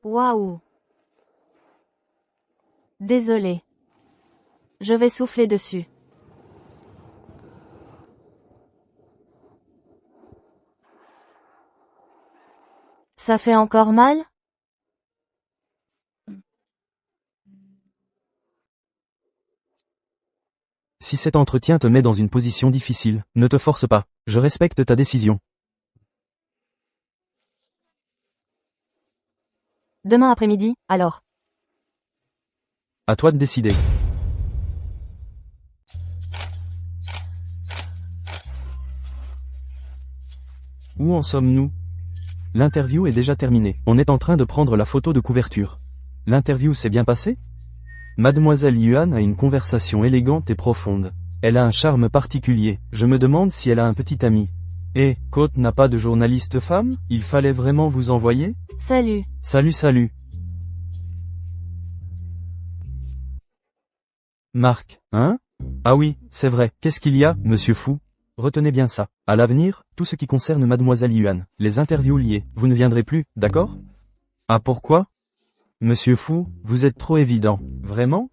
Waouh. Désolé. Je vais souffler dessus. Ça fait encore mal? Si cet entretien te met dans une position difficile, ne te force pas. Je respecte ta décision. Demain après-midi, alors. À toi de décider. Où en sommes-nous? L'interview est déjà terminée. On est en train de prendre la photo de couverture. L'interview s'est bien passée? Mademoiselle Yuan a une conversation élégante et profonde. Elle a un charme particulier. Je me demande si elle a un petit ami. Et, Côte n'a pas de journaliste femme? Il fallait vraiment vous envoyer? Salut. Salut. Marc, hein? Ah oui, c'est vrai. Qu'est-ce qu'il y a, monsieur Fou? Retenez bien ça. À l'avenir, tout ce qui concerne Mademoiselle Yuan, les interviews liées, vous ne viendrez plus, d'accord? Ah pourquoi? Monsieur Fou, vous êtes trop évident. Vraiment?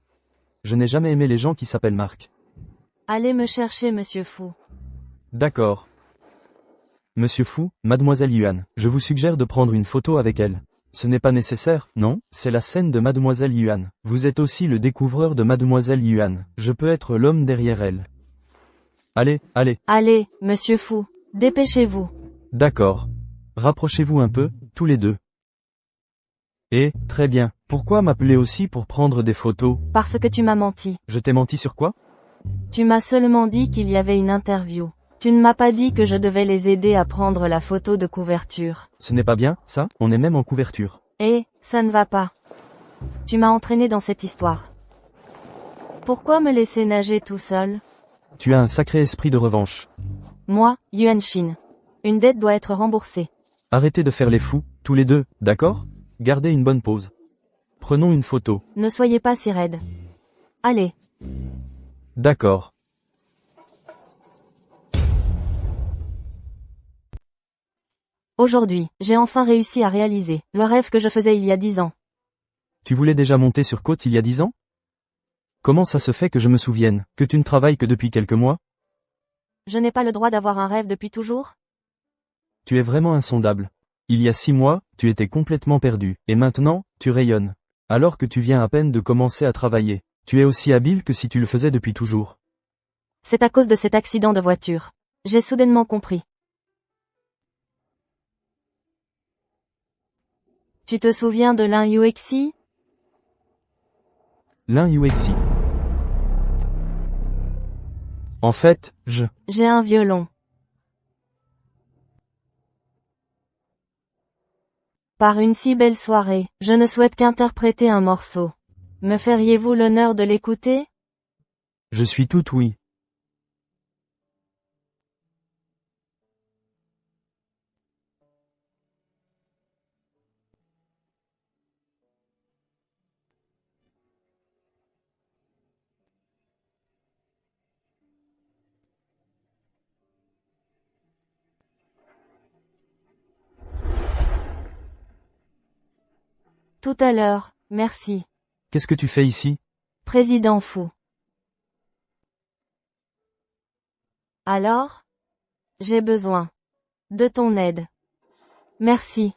Je n'ai jamais aimé les gens qui s'appellent Marc. Allez me chercher, monsieur Fou. D'accord. Monsieur Fou, Mademoiselle Yuan, je vous suggère de prendre une photo avec elle. Ce n'est pas nécessaire, non? C'est la scène de Mademoiselle Yuan. Vous êtes aussi le découvreur de Mademoiselle Yuan. Je peux être l'homme derrière elle. Allez. Allez, monsieur Fou. Dépêchez-vous. D'accord. Rapprochez-vous un peu, tous les deux. Et, très bien. Pourquoi m'appeler aussi pour prendre des photos? Parce que tu m'as menti. Je t'ai menti sur quoi? Tu m'as seulement dit qu'il y avait une interview. Tu ne m'as pas dit que je devais les aider à prendre la photo de couverture. Ce n'est pas bien, ça? On est même en couverture. Et, ça ne va pas. Tu m'as entraîné dans cette histoire. Pourquoi me laisser nager tout seul? Tu as un sacré esprit de revanche. Moi, Yuan Shin. Une dette doit être remboursée. Arrêtez de faire les fous, tous les deux, d'accord? Gardez une bonne pause. Prenons une photo. Ne soyez pas si raide. Allez. D'accord. Aujourd'hui, j'ai enfin réussi à réaliser le rêve que je faisais il y a 10 ans. Tu voulais déjà monter sur Côte il y a 10 ans? Comment ça se fait que je me souvienne, que tu ne travailles que depuis quelques mois? Je n'ai pas le droit d'avoir un rêve depuis toujours? Tu es vraiment insondable. Il y a 6 mois, tu étais complètement perdu, et maintenant, tu rayonnes. Alors que tu viens à peine de commencer à travailler. Tu es aussi habile que si tu le faisais depuis toujours. C'est à cause de cet accident de voiture. J'ai soudainement compris. Tu te souviens de l'un UXI? L'un UXI. En fait, J'ai un violon. Par une si belle soirée, je ne souhaite qu'interpréter un morceau. Me feriez-vous l'honneur de l'écouter? Je suis tout oui. Tout à l'heure, merci. Qu'est-ce que tu fais ici? Président fou. Alors? J'ai besoin de ton aide. Merci.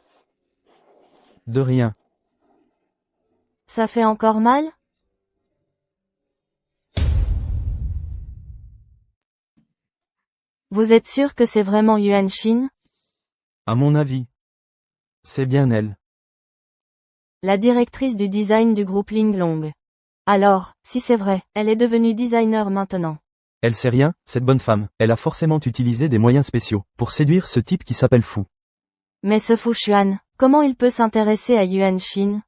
De rien. Ça fait encore mal? Vous êtes sûr que c'est vraiment Yuan Shin? À mon avis. C'est bien elle. La directrice du design du groupe Linglong. Alors, si c'est vrai, elle est devenue designer maintenant. Elle sait rien, cette bonne femme. Elle a forcément utilisé des moyens spéciaux pour séduire ce type qui s'appelle Fu. Mais ce Fu Xuan, comment il peut s'intéresser à Yuan Shin?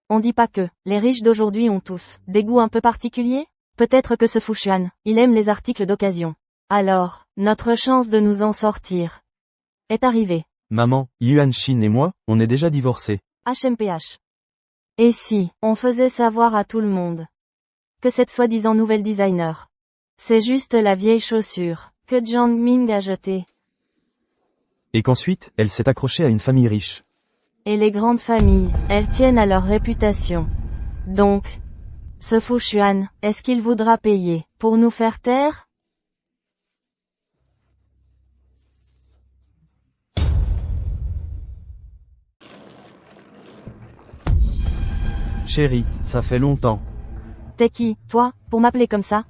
On dit pas que les riches d'aujourd'hui ont tous des goûts un peu particuliers? Peut-être que ce Fu Xuan, il aime les articles d'occasion. Alors, notre chance de nous en sortir est arrivée. Maman, Yuan Shin et moi, on est déjà divorcés. HMPH. Et si, on faisait savoir à tout le monde que cette soi-disant nouvelle designer, c'est juste la vieille chaussure que Jiang Ming a jetée. Et qu'ensuite, elle s'est accrochée à une famille riche. Et les grandes familles, elles tiennent à leur réputation. Donc, ce Fu Xuan, est-ce qu'il voudra payer pour nous faire taire? Chérie, ça fait longtemps. T'es qui, toi, pour m'appeler comme ça?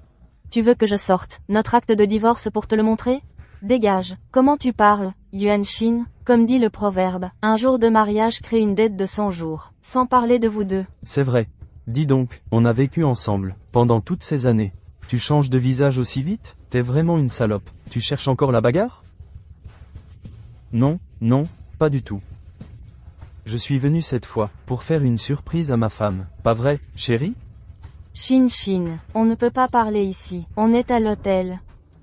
Tu veux que je sorte notre acte de divorce pour te le montrer? Dégage. Comment tu parles, Yuan Shin? Comme dit le proverbe, un jour de mariage crée une dette de 100 jours. Sans parler de vous deux. C'est vrai. Dis donc, on a vécu ensemble, pendant toutes ces années. Tu changes de visage aussi vite? T'es vraiment une salope. Tu cherches encore la bagarre? Non, non, pas du tout. Je suis venu cette fois, pour faire une surprise à ma femme. Pas vrai, chérie? Shin Shin, on ne peut pas parler ici. On est à l'hôtel.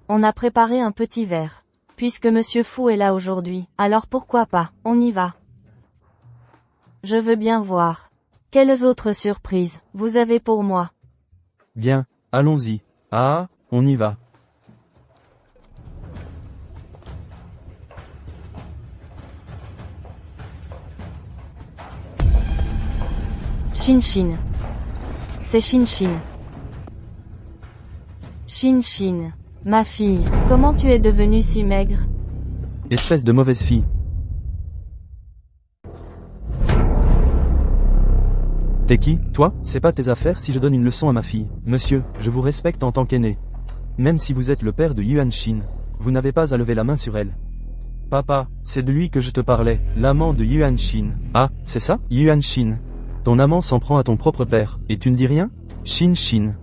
On a préparé un petit verre. Puisque Monsieur Fu est là aujourd'hui, alors pourquoi pas, on y va. Je veux bien voir. Quelles autres surprises vous avez pour moi? Bien, allons-y. Ah, on y va. Shin Shin. C'est Shin Shin. Shin Shin. Ma fille, comment tu es devenue si maigre? Espèce de mauvaise fille. T'es qui, toi? C'est pas tes affaires si je donne une leçon à ma fille. Monsieur, je vous respecte en tant qu'aîné. Même si vous êtes le père de Yuan Shin, vous n'avez pas à lever la main sur elle. Papa, c'est de lui que je te parlais, l'amant de Yuan Shin. Ah, c'est ça? Yuan Shin. Ton amant s'en prend à ton propre père, et tu ne dis rien? Shin Shin.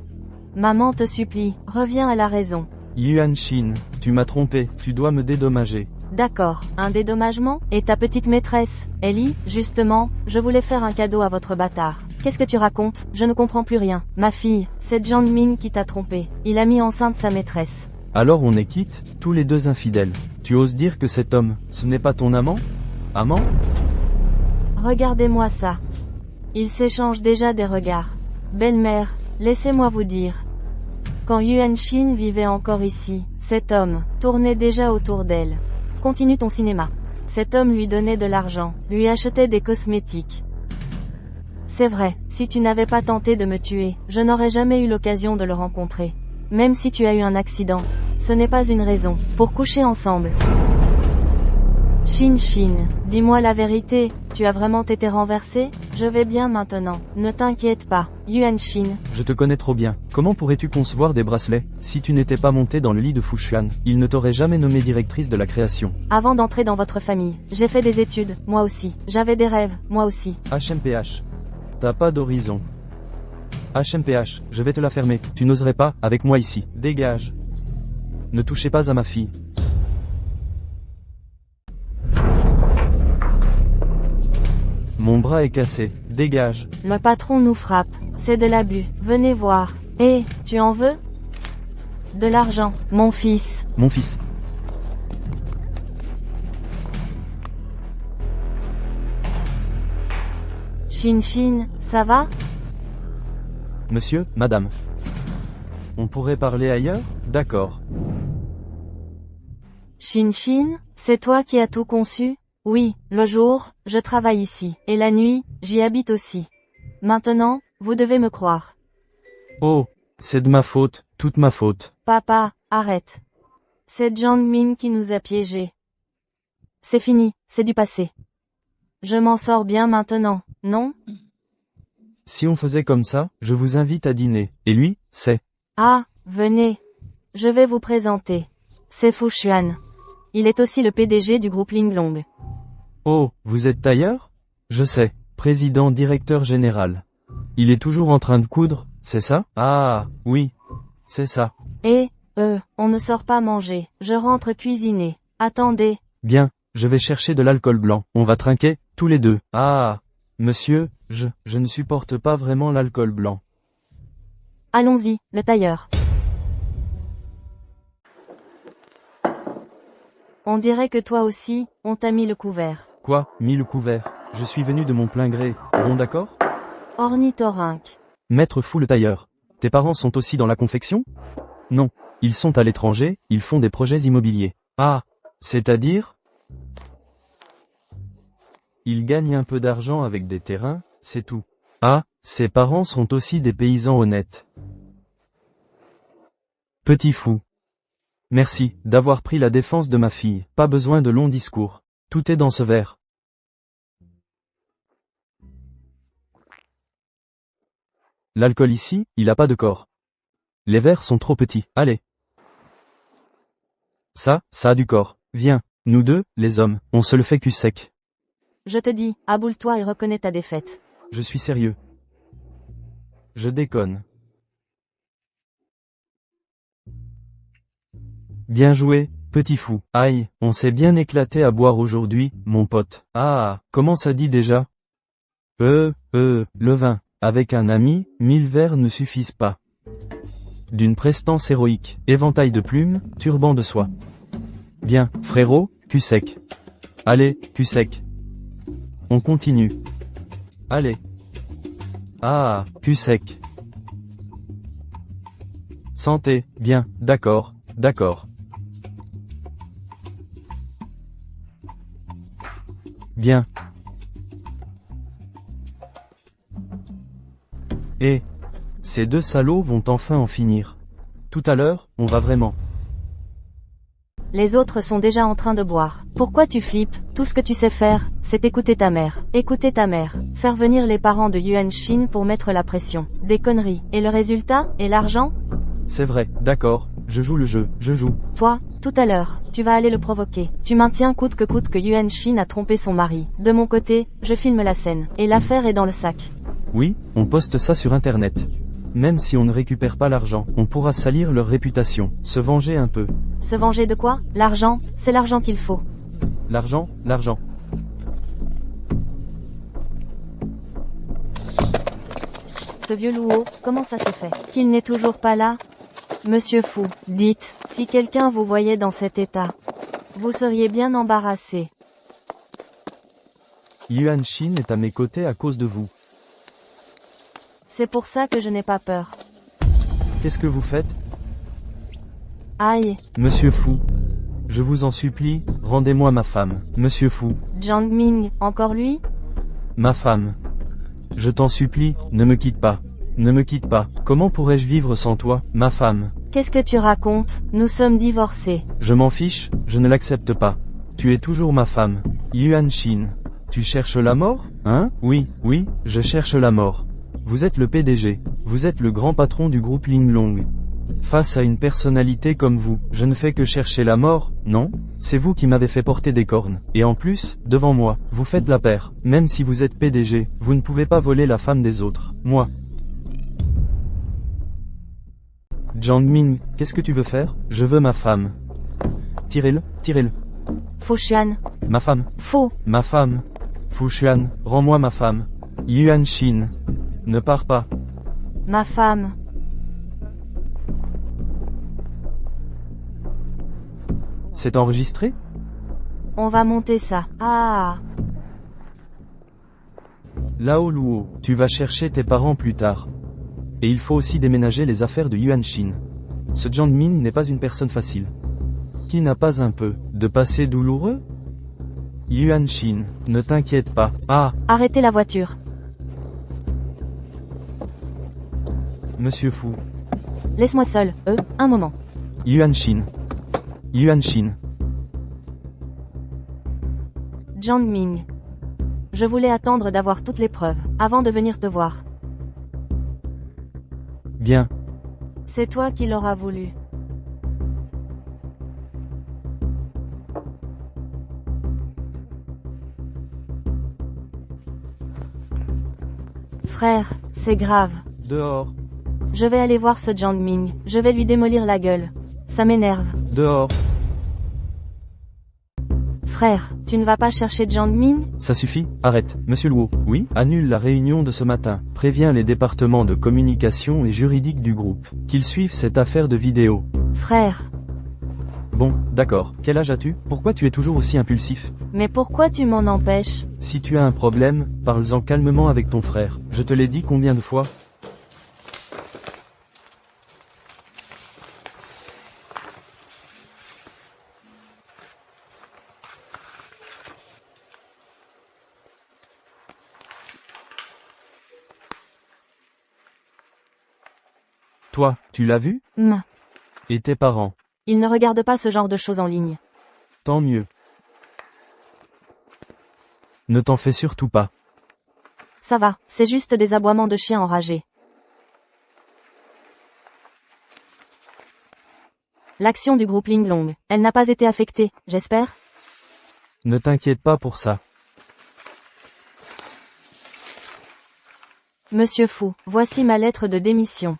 Maman te supplie, reviens à la raison. Yuan Shin, tu m'as trompé, tu dois me dédommager. D'accord, un dédommagement? Et ta petite maîtresse, Ellie, justement, je voulais faire un cadeau à votre bâtard. Qu'est-ce que tu racontes? Je ne comprends plus rien. Ma fille, c'est Jiang Ming qui t'a trompé. Il a mis enceinte sa maîtresse. Alors on est quittes, tous les deux infidèles. Tu oses dire que cet homme, ce n'est pas ton amant? Amant? Regardez-moi ça. Ils s'échangent déjà des regards. Belle-mère, laissez-moi vous dire. Quand Yuan Shin vivait encore ici, cet homme tournait déjà autour d'elle. Continue ton cinéma. Cet homme lui donnait de l'argent, lui achetait des cosmétiques. C'est vrai, si tu n'avais pas tenté de me tuer, je n'aurais jamais eu l'occasion de le rencontrer. Même si tu as eu un accident, ce n'est pas une raison pour coucher ensemble. Shin Shin, dis-moi la vérité, tu as vraiment été renversé? Je vais bien maintenant, ne t'inquiète pas, Yuan Shin. Je te connais trop bien. Comment pourrais-tu concevoir des bracelets? Si tu n'étais pas montée dans le lit de Fu Xuan, il ne t'aurait jamais nommée directrice de la création. Avant d'entrer dans votre famille, j'ai fait des études, moi aussi. J'avais des rêves, moi aussi. HMPH. T'as pas d'horizon. HMPH, je vais te la fermer. Tu n'oserais pas, avec moi ici. Dégage. Ne touchez pas à ma fille. Mon bras est cassé. Dégage. Le patron nous frappe. C'est de l'abus. Venez voir. Eh, tu en veux? De l'argent, mon fils. Mon fils. Shin Shin, ça va? Monsieur, madame. On pourrait parler ailleurs? D'accord. Shin Shin, c'est toi qui as tout conçu? Oui, le jour, je travaille ici, et la nuit, j'y habite aussi. Maintenant, vous devez me croire. Oh, c'est de ma faute, toute ma faute. Papa, arrête. C'est Jiang Ming qui nous a piégés. C'est fini, c'est du passé. Je m'en sors bien maintenant, non? Si on faisait comme ça, je vous invite à dîner. Et lui, c'est... Ah, venez. Je vais vous présenter. C'est Fu Xuan. Il est aussi le PDG du groupe Linglong. Oh, vous êtes tailleur? Je sais, président directeur général. Il est toujours en train de coudre, c'est ça? Ah, oui, c'est ça. Et, on ne sort pas manger. Je rentre cuisiner. Attendez. Bien, je vais chercher de l'alcool blanc. On va trinquer, tous les deux. Ah, monsieur, je ne supporte pas vraiment l'alcool blanc. Allons-y, le tailleur. On dirait que toi aussi, on t'a mis le couvert. Quoi, mis le couvert? Je suis venu de mon plein gré. Bon d'accord? Ornithorynque. Maître Fou le tailleur. Tes parents sont aussi dans la confection? Non, ils sont à l'étranger, ils font des projets immobiliers. Ah, c'est-à-dire? Ils gagnent un peu d'argent avec des terrains, c'est tout. Ah, ses parents sont aussi des paysans honnêtes. Petit fou. Merci d'avoir pris la défense de ma fille. Pas besoin de longs discours. Tout est dans ce verre. L'alcool ici, il a pas de corps. Les verres sont trop petits. Allez. Ça a du corps. Viens, nous deux, les hommes, on se le fait cul sec. Je te dis, aboule-toi et reconnais ta défaite. Je suis sérieux. Je déconne. Bien joué, petit fou. Aïe, on s'est bien éclaté à boire aujourd'hui, mon pote. Ah, comment ça dit déjà? Le vin. Avec un ami, 1000 verres ne suffisent pas. D'une prestance héroïque, éventail de plumes, turban de soie. Bien, frérot, cul sec. Allez, cul sec. On continue. Allez. Ah, cul sec. Santé, bien, d'accord, d'accord. Bien. Et ces deux salauds vont enfin en finir. Tout à l'heure, on va vraiment. Les autres sont déjà en train de boire. Pourquoi tu flippes? Tout ce que tu sais faire, c'est écouter ta mère. Écouter ta mère. Faire venir les parents de Yuan Shin pour mettre la pression. Des conneries. Et le résultat? Et l'argent? C'est vrai, d'accord, je joue le jeu, je joue. Toi, tout à l'heure, tu vas aller le provoquer. Tu maintiens coûte que Yuan Shin a trompé son mari. De mon côté, je filme la scène. Et l'affaire est dans le sac. Oui, on poste ça sur internet. Même si on ne récupère pas l'argent, on pourra salir leur réputation, se venger un peu. Se venger de quoi? L'argent, c'est l'argent qu'il faut. L'argent, l'argent. Ce vieux loup, comment ça se fait qu'il n'est toujours pas là? Monsieur Fou, dites, si quelqu'un vous voyait dans cet état, vous seriez bien embarrassé. Yuan Shin est à mes côtés à cause de vous. C'est pour ça que je n'ai pas peur. Qu'est-ce que vous faites? Aïe. Monsieur Fou. Je vous en supplie, rendez-moi ma femme. Monsieur Fou. Jiang Ming, encore lui? Ma femme. Je t'en supplie, ne me quitte pas. Ne me quitte pas. Comment pourrais-je vivre sans toi, ma femme? Qu'est-ce que tu racontes? Nous sommes divorcés. Je m'en fiche, je ne l'accepte pas. Tu es toujours ma femme. Yuan Shin. Tu cherches la mort? Hein? Oui, je cherche la mort. Vous êtes le PDG. Vous êtes le grand patron du groupe Linglong. Face à une personnalité comme vous, je ne fais que chercher la mort, non? C'est vous qui m'avez fait porter des cornes. Et en plus, devant moi, vous faites la paire. Même si vous êtes PDG, vous ne pouvez pas voler la femme des autres. Moi. Jiang Ming, qu'est-ce que tu veux faire? Je veux ma femme. Tirez-le, tirez-le. Fu Xuan. Ma femme. Faux. Ma femme. Fu Xuan, rends-moi ma femme. Yuan Shin. Ne pars pas. Ma femme. C'est enregistré? On va monter ça. Ah. Lao Luo, tu vas chercher tes parents plus tard. Et il faut aussi déménager les affaires de Yuan Shin. Ce Jiang Ming n'est pas une personne facile. Qui n'a pas un peu de passé douloureux? Yuan Shin, ne t'inquiète pas. Ah, Arrêtez la voiture. monsieur Fu. Laisse-moi seul, un moment. Yuan Shin. Yuan Shin. Jiang Ming. Je voulais attendre d'avoir toutes les preuves, avant de venir te voir. Bien. C'est toi qui l'auras voulu. Frère, c'est grave. Dehors. Je vais aller voir ce Jiang Ming, je vais lui démolir la gueule. Ça m'énerve. Dehors. Frère, tu ne vas pas chercher Jiang Ming? Ça suffit, arrête. Monsieur Luo. Oui? Annule la réunion de ce matin. Préviens les départements de communication et juridique du groupe, qu'ils suivent cette affaire de vidéo. Frère. Bon, d'accord. Quel âge as-tu? Pourquoi tu es toujours aussi impulsif? Mais pourquoi tu m'en empêches? Si tu as un problème, parle-en calmement avec ton frère. Je te l'ai dit combien de fois? Toi, tu l'as vu? Et tes parents? Ils ne regardent pas ce genre de choses en ligne. Tant mieux. Ne t'en fais surtout pas. Ça va, c'est juste des aboiements de chiens enragés. L'action du groupe Linglong, elle n'a pas été affectée, j'espère? Ne t'inquiète pas pour ça. Monsieur Fu, voici ma lettre de démission.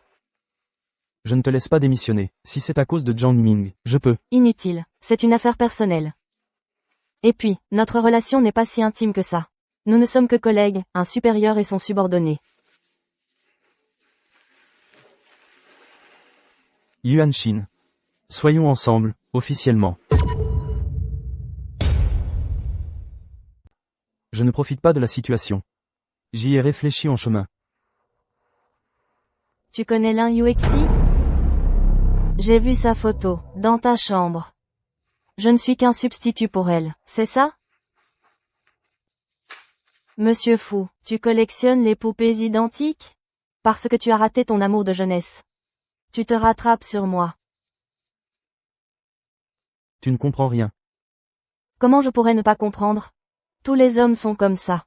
Je ne te laisse pas démissionner. Si c'est à cause de Jiang Ming, je peux. Inutile, c'est une affaire personnelle. Et puis, notre relation n'est pas si intime que ça. Nous ne sommes que collègues, un supérieur et son subordonné. Yuan Shin. Soyons ensemble, officiellement. Je ne profite pas de la situation. J'y ai réfléchi en chemin. Tu connais Lin Yuexi? J'ai vu sa photo, dans ta chambre. Je ne suis qu'un substitut pour elle, c'est ça? Monsieur Fu, tu collectionnes les poupées identiques? Parce que tu as raté ton amour de jeunesse. Tu te rattrapes sur moi. Tu ne comprends rien. Comment je pourrais ne pas comprendre? Tous les hommes sont comme ça.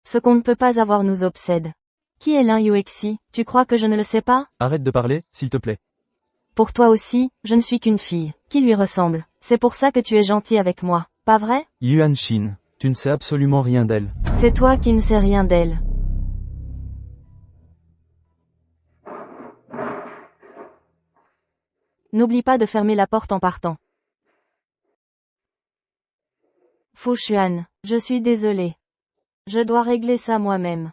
Ce qu'on ne peut pas avoir nous obsède. Qui est Lin Yuexi? Tu crois que je ne le sais pas? Arrête de parler, s'il te plaît. Pour toi aussi, je ne suis qu'une fille, qui lui ressemble. C'est pour ça que tu es gentil avec moi, pas vrai? Yuan Shin, tu ne sais absolument rien d'elle. C'est toi qui ne sais rien d'elle. N'oublie pas de fermer la porte en partant. Fu Xuan, je suis désolé. Je dois régler ça moi-même.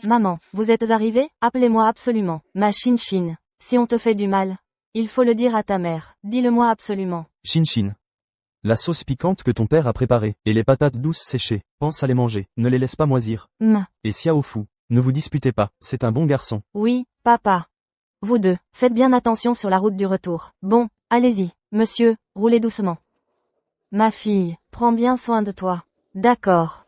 Maman, vous êtes arrivée? Appelez-moi absolument. Ma Shin. Si on te fait du mal, il faut le dire à ta mère. Dis-le-moi absolument. Shin. La sauce piquante que ton père a préparée, et les patates douces séchées, pense à les manger, ne les laisse pas moisir. Et Xiao Fu, ne vous disputez pas, c'est un bon garçon. Oui, papa. Vous deux, faites bien attention sur la route du retour. Bon, allez-y, monsieur, roulez doucement. Ma fille, prends bien soin de toi. D'accord.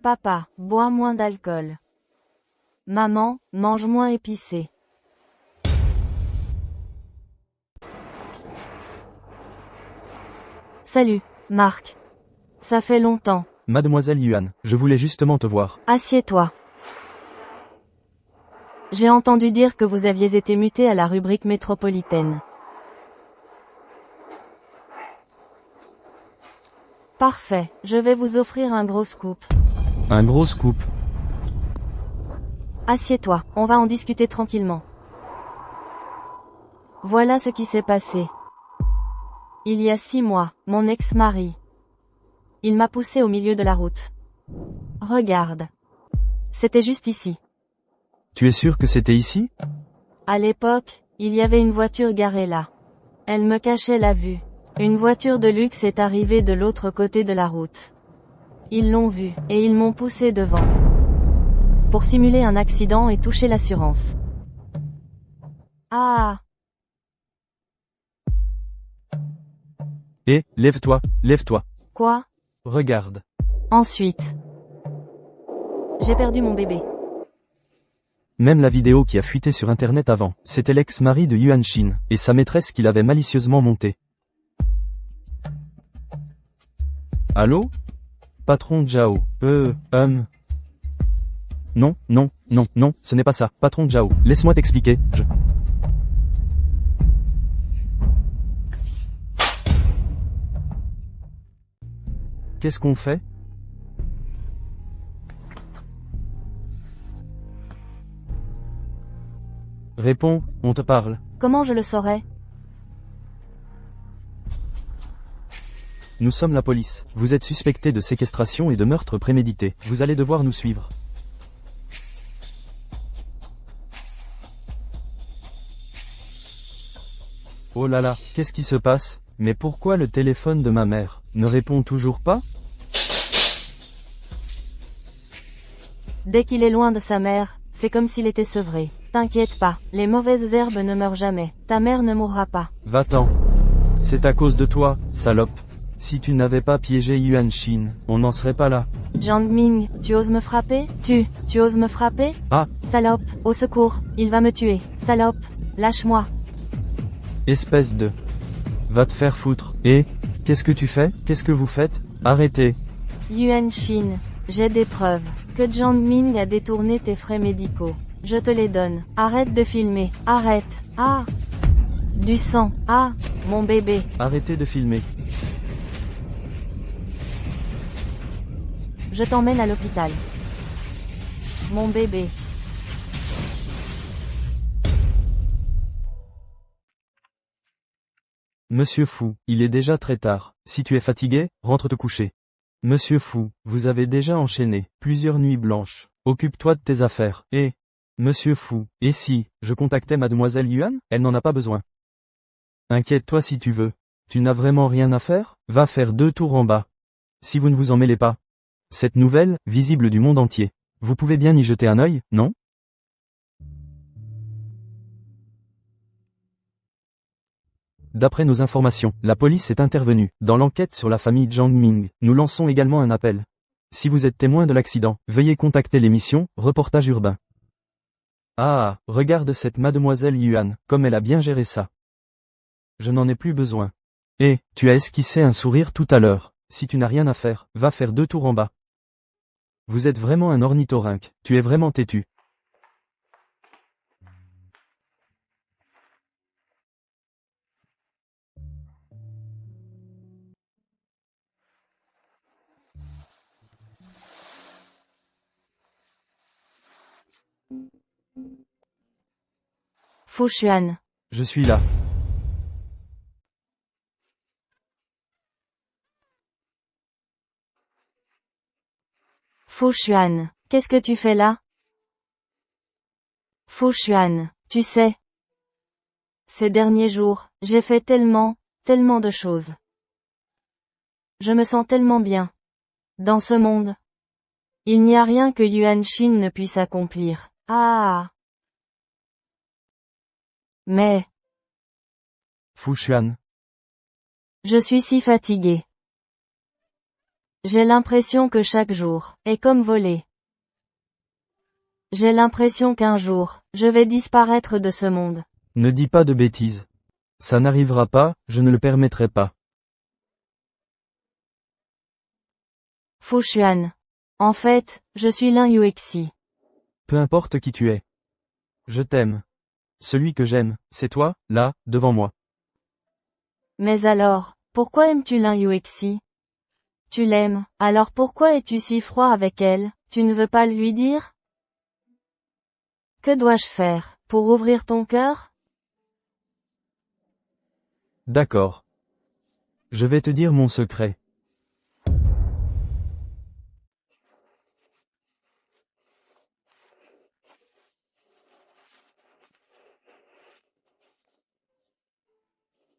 Papa, bois moins d'alcool. Maman, mange moins épicé. Salut, Marc. Ça fait longtemps. Mademoiselle Yuan, je voulais justement te voir. Assieds-toi. J'ai entendu dire que vous aviez été muté à la rubrique métropolitaine. Parfait, je vais vous offrir un gros scoop. Un gros scoop. Assieds-toi, on va en discuter tranquillement. Voilà ce qui s'est passé. Il y a 6 mois, mon ex-mari. Il m'a poussé au milieu de la route. Regarde. C'était juste ici. Tu es sûr que c'était ici? À l'époque, il y avait une voiture garée là. Elle me cachait la vue. Une voiture de luxe est arrivée de l'autre côté de la route. Ils l'ont vue, et ils m'ont poussé devant. Pour simuler un accident et toucher l'assurance. Ah! Hé, lève-toi, lève-toi. Quoi? Regarde. Ensuite. J'ai perdu mon bébé. Même la vidéo qui a fuité sur internet avant, c'était l'ex-mari de Yuan Shin, et sa maîtresse qui l'avait malicieusement montée. Allô? Patron Zhao. Non, non, non, non, ce n'est pas ça. Patron Zhao, laisse-moi t'expliquer, Qu'est-ce qu'on fait? Réponds, on te parle. Comment je le saurais? Nous sommes la police. Vous êtes suspecté de séquestration et de meurtre prémédité. Vous allez devoir nous suivre. Oh là là, qu'est-ce qui se passe? Mais pourquoi le téléphone de ma mère ne répond toujours pas? Dès qu'il est loin de sa mère, c'est comme s'il était sevré. T'inquiète pas, les mauvaises herbes ne meurent jamais. Ta mère ne mourra pas. Va-t'en. C'est à cause de toi, salope. Si tu n'avais pas piégé Yuan Shin, on n'en serait pas là. Jiang Ming, tu oses me frapper? Tu oses me frapper? Ah! Salope, au secours, il va me tuer. Salope, lâche-moi. Espèce de... Va te faire foutre. Et qu'est-ce que tu fais? Qu'est-ce que vous faites? Arrêtez. Yuan Shin, j'ai des preuves que Jiang Ming a détourné tes frais médicaux. Je te les donne. Arrête de filmer. Arrête. Ah! Du sang. Ah! Mon bébé. Arrêtez de filmer. Je t'emmène à l'hôpital. Mon bébé. Monsieur Fou, il est déjà très tard. Si tu es fatigué, rentre te coucher. Monsieur Fou, vous avez déjà enchaîné plusieurs nuits blanches. Occupe-toi de tes affaires. Et, Monsieur Fou, et si je contactais Mademoiselle Yuan? Elle n'en a pas besoin. Inquiète-toi si tu veux. Tu n'as vraiment rien à faire? Va faire 2 tours en bas. Si vous ne vous en mêlez pas. Cette nouvelle, visible du monde entier. Vous pouvez bien y jeter un œil, non? D'après nos informations, la police est intervenue dans l'enquête sur la famille Jiang Ming. Nous lançons également un appel. Si vous êtes témoin de l'accident, veuillez contacter l'émission Reportage urbain. Ah, regarde cette Mademoiselle Yuan, comme elle a bien géré ça. Je n'en ai plus besoin. Et, tu as esquissé un sourire tout à l'heure. Si tu n'as rien à faire, va faire 2 tours en bas. Vous êtes vraiment un ornithorynque, tu es vraiment têtu. Fu Xuan. Je suis là. Fu Xuan, qu'est-ce que tu fais là? Fu Xuan, tu sais. Ces derniers jours, j'ai fait tellement de choses. Je me sens tellement bien. Dans ce monde. Il n'y a rien que Yuan Shin ne puisse accomplir. Ah! Mais, Fu Xuan. je suis si fatiguée. J'ai l'impression que chaque jour est comme voler. J'ai l'impression qu'un jour, je vais disparaître de ce monde. Ne dis pas de bêtises. Ça n'arrivera pas, je ne le permettrai pas. Fu Xuan. En fait, je suis Lin Yuexi. Peu importe qui tu es. Je t'aime. Celui que j'aime, c'est toi, là, devant moi. Mais alors, pourquoi aimes-tu Lin Yuexi? Tu l'aimes, alors pourquoi es-tu si froid avec elle? Tu ne veux pas le lui dire? Que dois-je faire, pour ouvrir ton cœur? D'accord. Je vais te dire mon secret.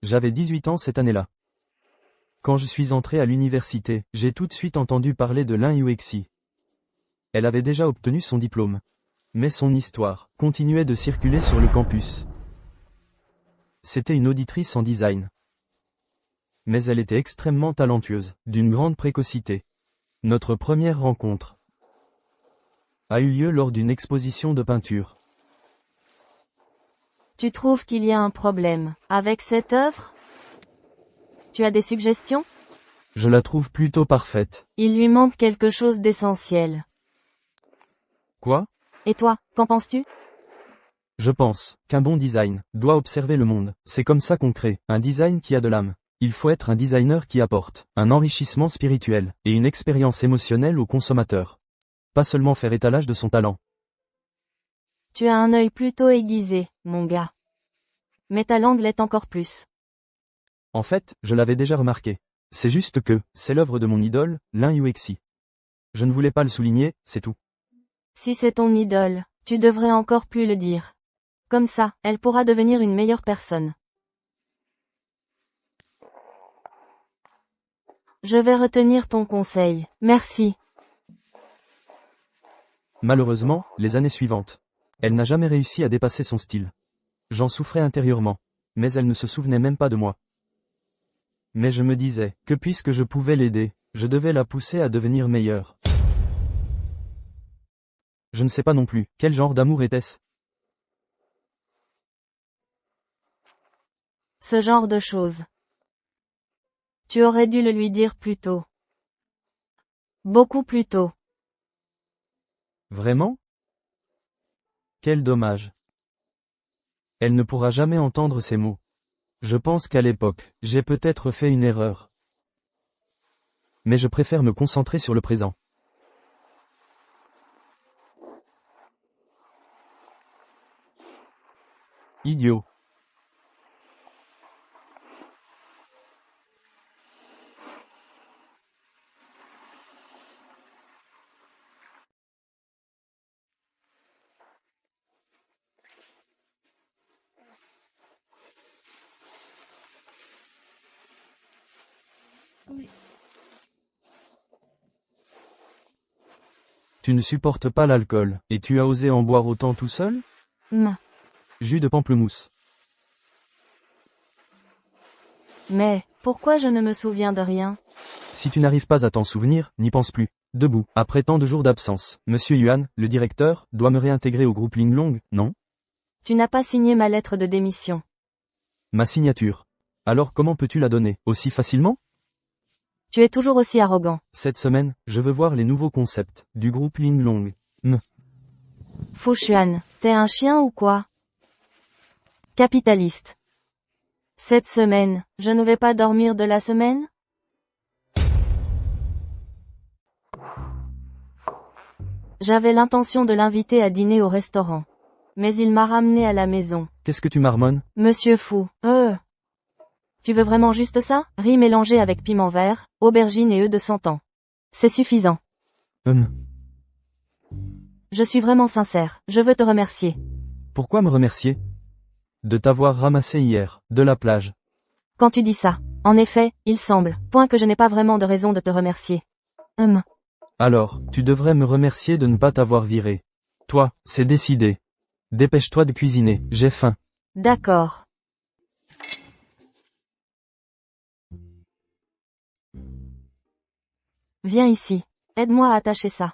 J'avais 18 ans cette année-là. Quand je suis entré à l'université, j'ai tout de suite entendu parler de Lin Yuexi. Elle avait déjà obtenu son diplôme. Mais son histoire continuait de circuler sur le campus. C'était une auditrice en design. Mais elle était extrêmement talentueuse, d'une grande précocité. Notre première rencontre a eu lieu lors d'une exposition de peinture. Tu trouves qu'il y a un problème avec cette œuvre? Tu as des suggestions? Je la trouve plutôt parfaite. Il lui manque quelque chose d'essentiel. Quoi? Et toi, qu'en penses-tu? Je pense qu'un bon design doit observer le monde. C'est comme ça qu'on crée un design qui a de l'âme. Il faut être un designer qui apporte un enrichissement spirituel et une expérience émotionnelle au consommateur. Pas seulement faire étalage de son talent. Tu as un œil plutôt aiguisé, mon gars. Mais ta langue l'est encore plus. En fait, je l'avais déjà remarqué. C'est juste que, c'est l'œuvre de mon idole, Lin Yuexi. Je ne voulais pas le souligner, c'est tout. Si c'est ton idole, tu devrais encore plus le dire. Comme ça, elle pourra devenir une meilleure personne. Je vais retenir ton conseil, merci. Malheureusement, les années suivantes, elle n'a jamais réussi à dépasser son style. J'en souffrais intérieurement, mais elle ne se souvenait même pas de moi. Mais je me disais que puisque je pouvais l'aider, je devais la pousser à devenir meilleure. Je ne sais pas non plus, quel genre d'amour était-ce? Ce genre de choses. Tu aurais dû le lui dire plus tôt. Beaucoup plus tôt. Vraiment? Quel dommage. Elle ne pourra jamais entendre ces mots. Je pense qu'à l'époque, j'ai peut-être fait une erreur. Mais je préfère me concentrer sur le présent. Idiot. Tu ne supportes pas l'alcool, et tu as osé en boire autant tout seul? Jus de pamplemousse. Mais, pourquoi je ne me souviens de rien? Si tu n'arrives pas à t'en souvenir, n'y pense plus. Debout, après tant de jours d'absence, Monsieur Yuan, le directeur, doit me réintégrer au groupe Linglong, non? Tu n'as pas signé ma lettre de démission. Ma signature. Alors comment peux-tu la donner, aussi facilement? Tu es toujours aussi arrogant. Cette semaine, je veux voir les nouveaux concepts du groupe Linglong. Fu Xuan, t'es un chien ou quoi? Capitaliste. Cette semaine, je ne vais pas dormir de la semaine? J'avais l'intention de l'inviter à dîner au restaurant. Mais il m'a ramené à la maison. Qu'est-ce que tu marmonnes? Monsieur Fou, Tu veux vraiment juste ça? Riz mélangé avec piment vert, aubergine et œufs de 100 ans. C'est suffisant. Je suis vraiment sincère, je veux te remercier. Pourquoi me remercier? De t'avoir ramassé hier, de la plage. Quand tu dis ça, en effet, il semble, point que je n'ai pas vraiment de raison de te remercier. Alors, tu devrais me remercier de ne pas t'avoir viré. Toi, c'est décidé. Dépêche-toi de cuisiner, j'ai faim. D'accord. Viens ici. Aide-moi à attacher ça.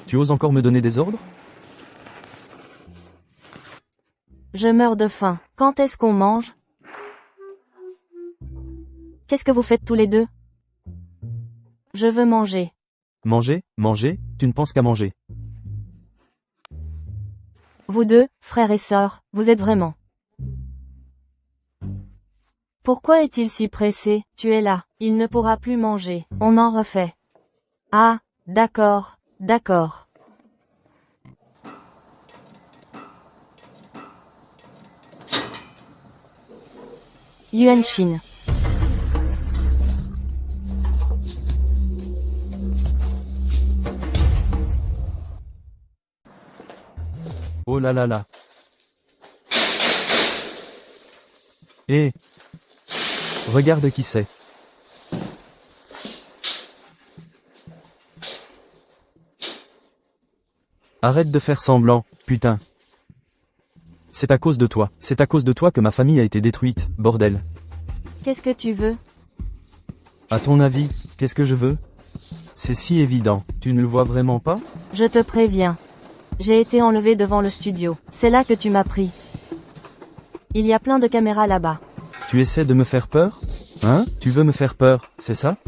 Tu oses encore me donner des ordres? Je meurs de faim. Quand est-ce qu'on mange? Qu'est-ce que vous faites tous les deux? Je veux manger. Manger, manger, tu ne penses qu'à manger. Vous deux, frères et sœurs, vous êtes vraiment. Pourquoi est-il si pressé? Tu es là, il ne pourra plus manger. On en refait. Ah, d'accord, d'accord. Yuan Shin. Oh là là là. Eh. Regarde qui c'est. Arrête de faire semblant, putain. C'est à cause de toi. C'est à cause de toi que ma famille a été détruite, bordel. Qu'est-ce que tu veux? À ton avis, qu'est-ce que je veux? C'est si évident, tu ne le vois vraiment pas? Je te préviens. J'ai été enlevé devant le studio. C'est là que tu m'as pris. Il y a plein de caméras là-bas. Tu essaies de me faire peur? Hein? Tu veux me faire peur, c'est ça?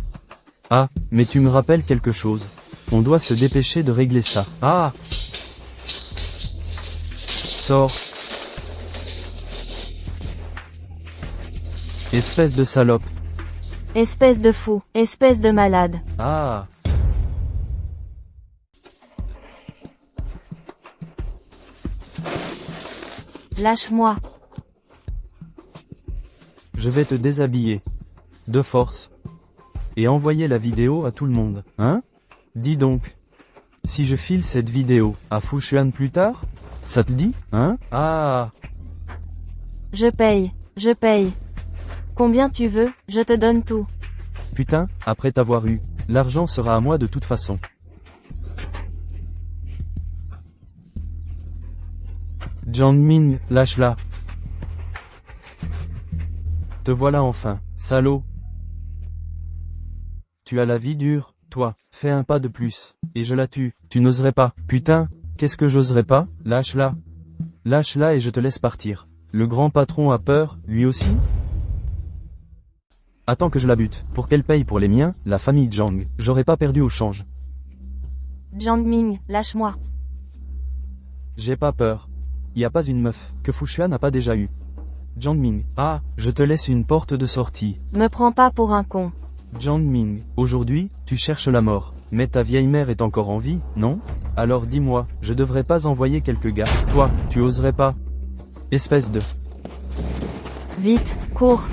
Ah, mais tu me rappelles quelque chose. On doit se dépêcher de régler ça. Ah! Sors. Espèce de salope. Espèce de fou, espèce de malade. Ah! Lâche-moi. Je vais te déshabiller. De force. Et envoyer la vidéo à tout le monde, hein? Dis donc. Si je file cette vidéo à Fushuan plus tard? Ça te dit, hein? Ah! Je paye, je paye. Combien tu veux, je te donne tout. Putain, après t'avoir eu, l'argent sera à moi de toute façon. Jiangming, lâche-la. Te voilà enfin, salaud. Tu as la vie dure, toi, fais un pas de plus, et je la tue. Tu n'oserais pas, putain, qu'est-ce que j'oserais pas? Lâche-la. Lâche-la et je te laisse partir. Le grand patron a peur, lui aussi? Attends que je la bute, pour qu'elle paye pour les miens, la famille Jiang, j'aurais pas perdu au change. Jiangming, lâche-moi. J'ai pas peur. Y a pas une meuf, que Fushuan n'a pas déjà eu. Jiangming, ah, je te laisse une porte de sortie. Me prends pas pour un con. Jiangming, aujourd'hui, tu cherches la mort. Mais ta vieille mère est encore en vie, non? Alors dis-moi, je devrais pas envoyer quelques gars. Toi, tu oserais pas? Espèce de... Vite, cours.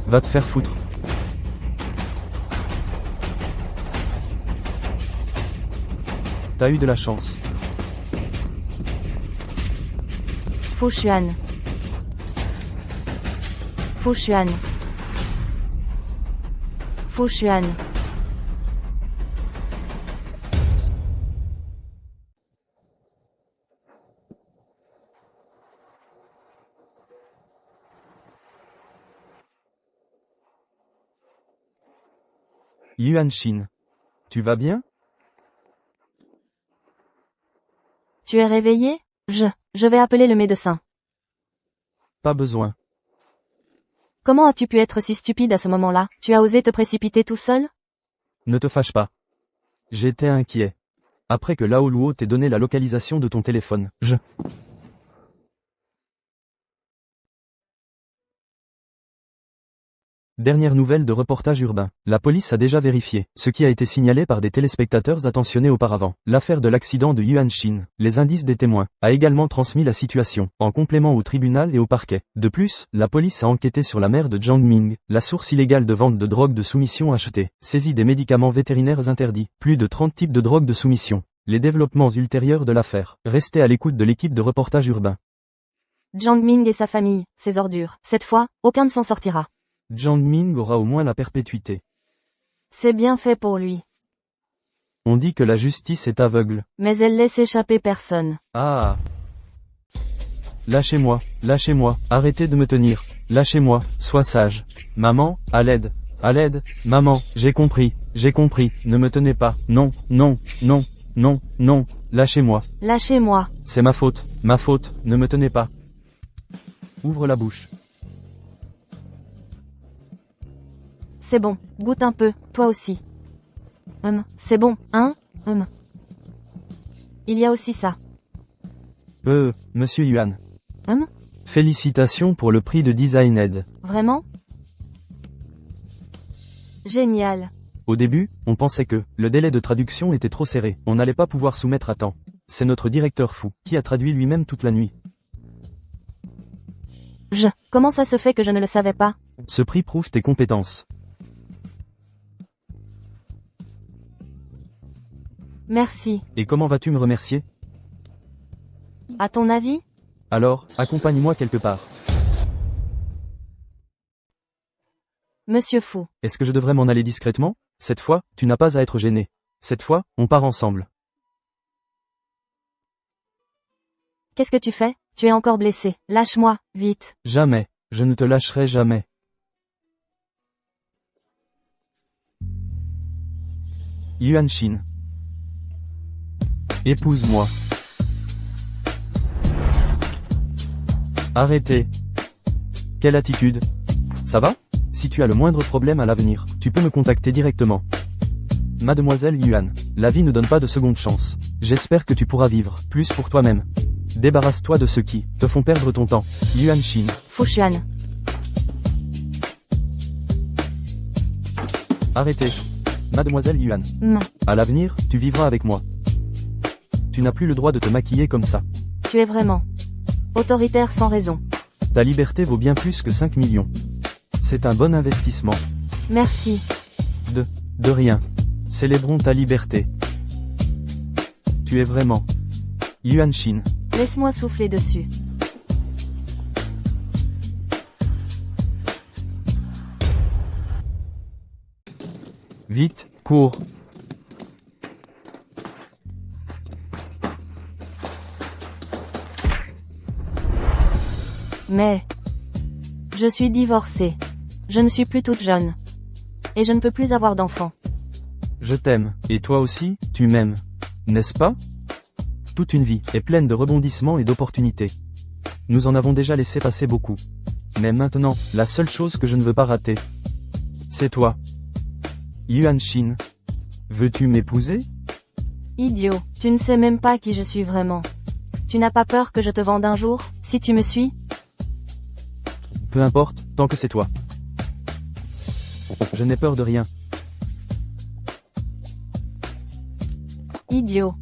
Va te faire foutre. T'as eu de la chance. Fushuan. Fushuan. Fushuan. Yuan Shin. Tu vas bien? Tu es réveillé? Je vais appeler le médecin. Pas besoin. Comment as-tu pu être si stupide à ce moment-là? Tu as osé te précipiter tout seul? Ne te fâche pas. J'étais inquiet. Après que Lao Luo t'ait donné la localisation de ton téléphone, Dernière nouvelle de reportage urbain. La police a déjà vérifié ce qui a été signalé par des téléspectateurs attentionnés auparavant. L'affaire de l'accident de Yuan Shin, les indices des témoins, a également transmis la situation, en complément au tribunal et au parquet. De plus, la police a enquêté sur la mère de Jiangming, la source illégale de vente de drogue de soumission achetée, saisie des médicaments vétérinaires interdits, plus de 30 types de drogues de soumission. Les développements ultérieurs de l'affaire. Restez à l'écoute de l'équipe de reportage urbain. Jiangming et sa famille, ces ordures. Cette fois, aucun ne s'en sortira. Jiangming aura au moins la perpétuité. C'est bien fait pour lui. On dit que la justice est aveugle. Mais elle laisse échapper personne. Ah! Lâchez-moi, lâchez-moi, arrêtez de me tenir. Lâchez-moi, sois sage. Maman, à l'aide, maman, j'ai compris, ne me tenez pas. Non, non, non, non, non, lâchez-moi. Lâchez-moi. C'est ma faute, ne me tenez pas. Ouvre la bouche. C'est bon, goûte un peu, toi aussi. C'est bon, hein? Il y a aussi ça. Monsieur Yuan. Hum? Félicitations pour le prix de Design Aid. Vraiment? Génial. Au début, on pensait que le délai de traduction était trop serré, on n'allait pas pouvoir soumettre à temps. C'est notre directeur fou, qui a traduit lui-même toute la nuit. Comment ça se fait que je ne le savais pas? Ce prix prouve tes compétences. Merci. Et comment vas-tu me remercier? À ton avis? Alors, accompagne-moi quelque part. Monsieur Fou. Est-ce que je devrais m'en aller discrètement? Cette fois, tu n'as pas à être gêné. Cette fois, on part ensemble. Qu'est-ce que tu fais? Tu es encore blessé. Lâche-moi, vite. Jamais. Je ne te lâcherai jamais. Yuan Shin. Épouse-moi. Arrêtez. Quelle attitude? Ça va? Si tu as le moindre problème à l'avenir, tu peux me contacter directement. Mademoiselle Yuan, la vie ne donne pas de seconde chance. J'espère que tu pourras vivre plus pour toi-même. Débarrasse-toi de ceux qui te font perdre ton temps. Yuan Shin. Fu Xuan. Arrêtez. Mademoiselle Yuan. À l'avenir, tu vivras avec moi. Tu n'as plus le droit de te maquiller comme ça. Tu es vraiment autoritaire sans raison. Ta liberté vaut bien plus que 5 millions. C'est un bon investissement. Merci. De rien. Célébrons ta liberté. Tu es vraiment Yuan Shin. Laisse-moi souffler dessus. Vite, cours. Mais je suis divorcée. Je ne suis plus toute jeune. Et je ne peux plus avoir d'enfants. Je t'aime, et toi aussi, tu m'aimes. N'est-ce pas? Toute une vie est pleine de rebondissements et d'opportunités. Nous en avons déjà laissé passer beaucoup. Mais maintenant, la seule chose que je ne veux pas rater, c'est toi. Yuan Shin. Veux-tu m'épouser? Idiot, tu ne sais même pas qui je suis vraiment. Tu n'as pas peur que je te vende un jour, si tu me suis? Peu importe, tant que c'est toi. Je n'ai peur de rien. Idiot.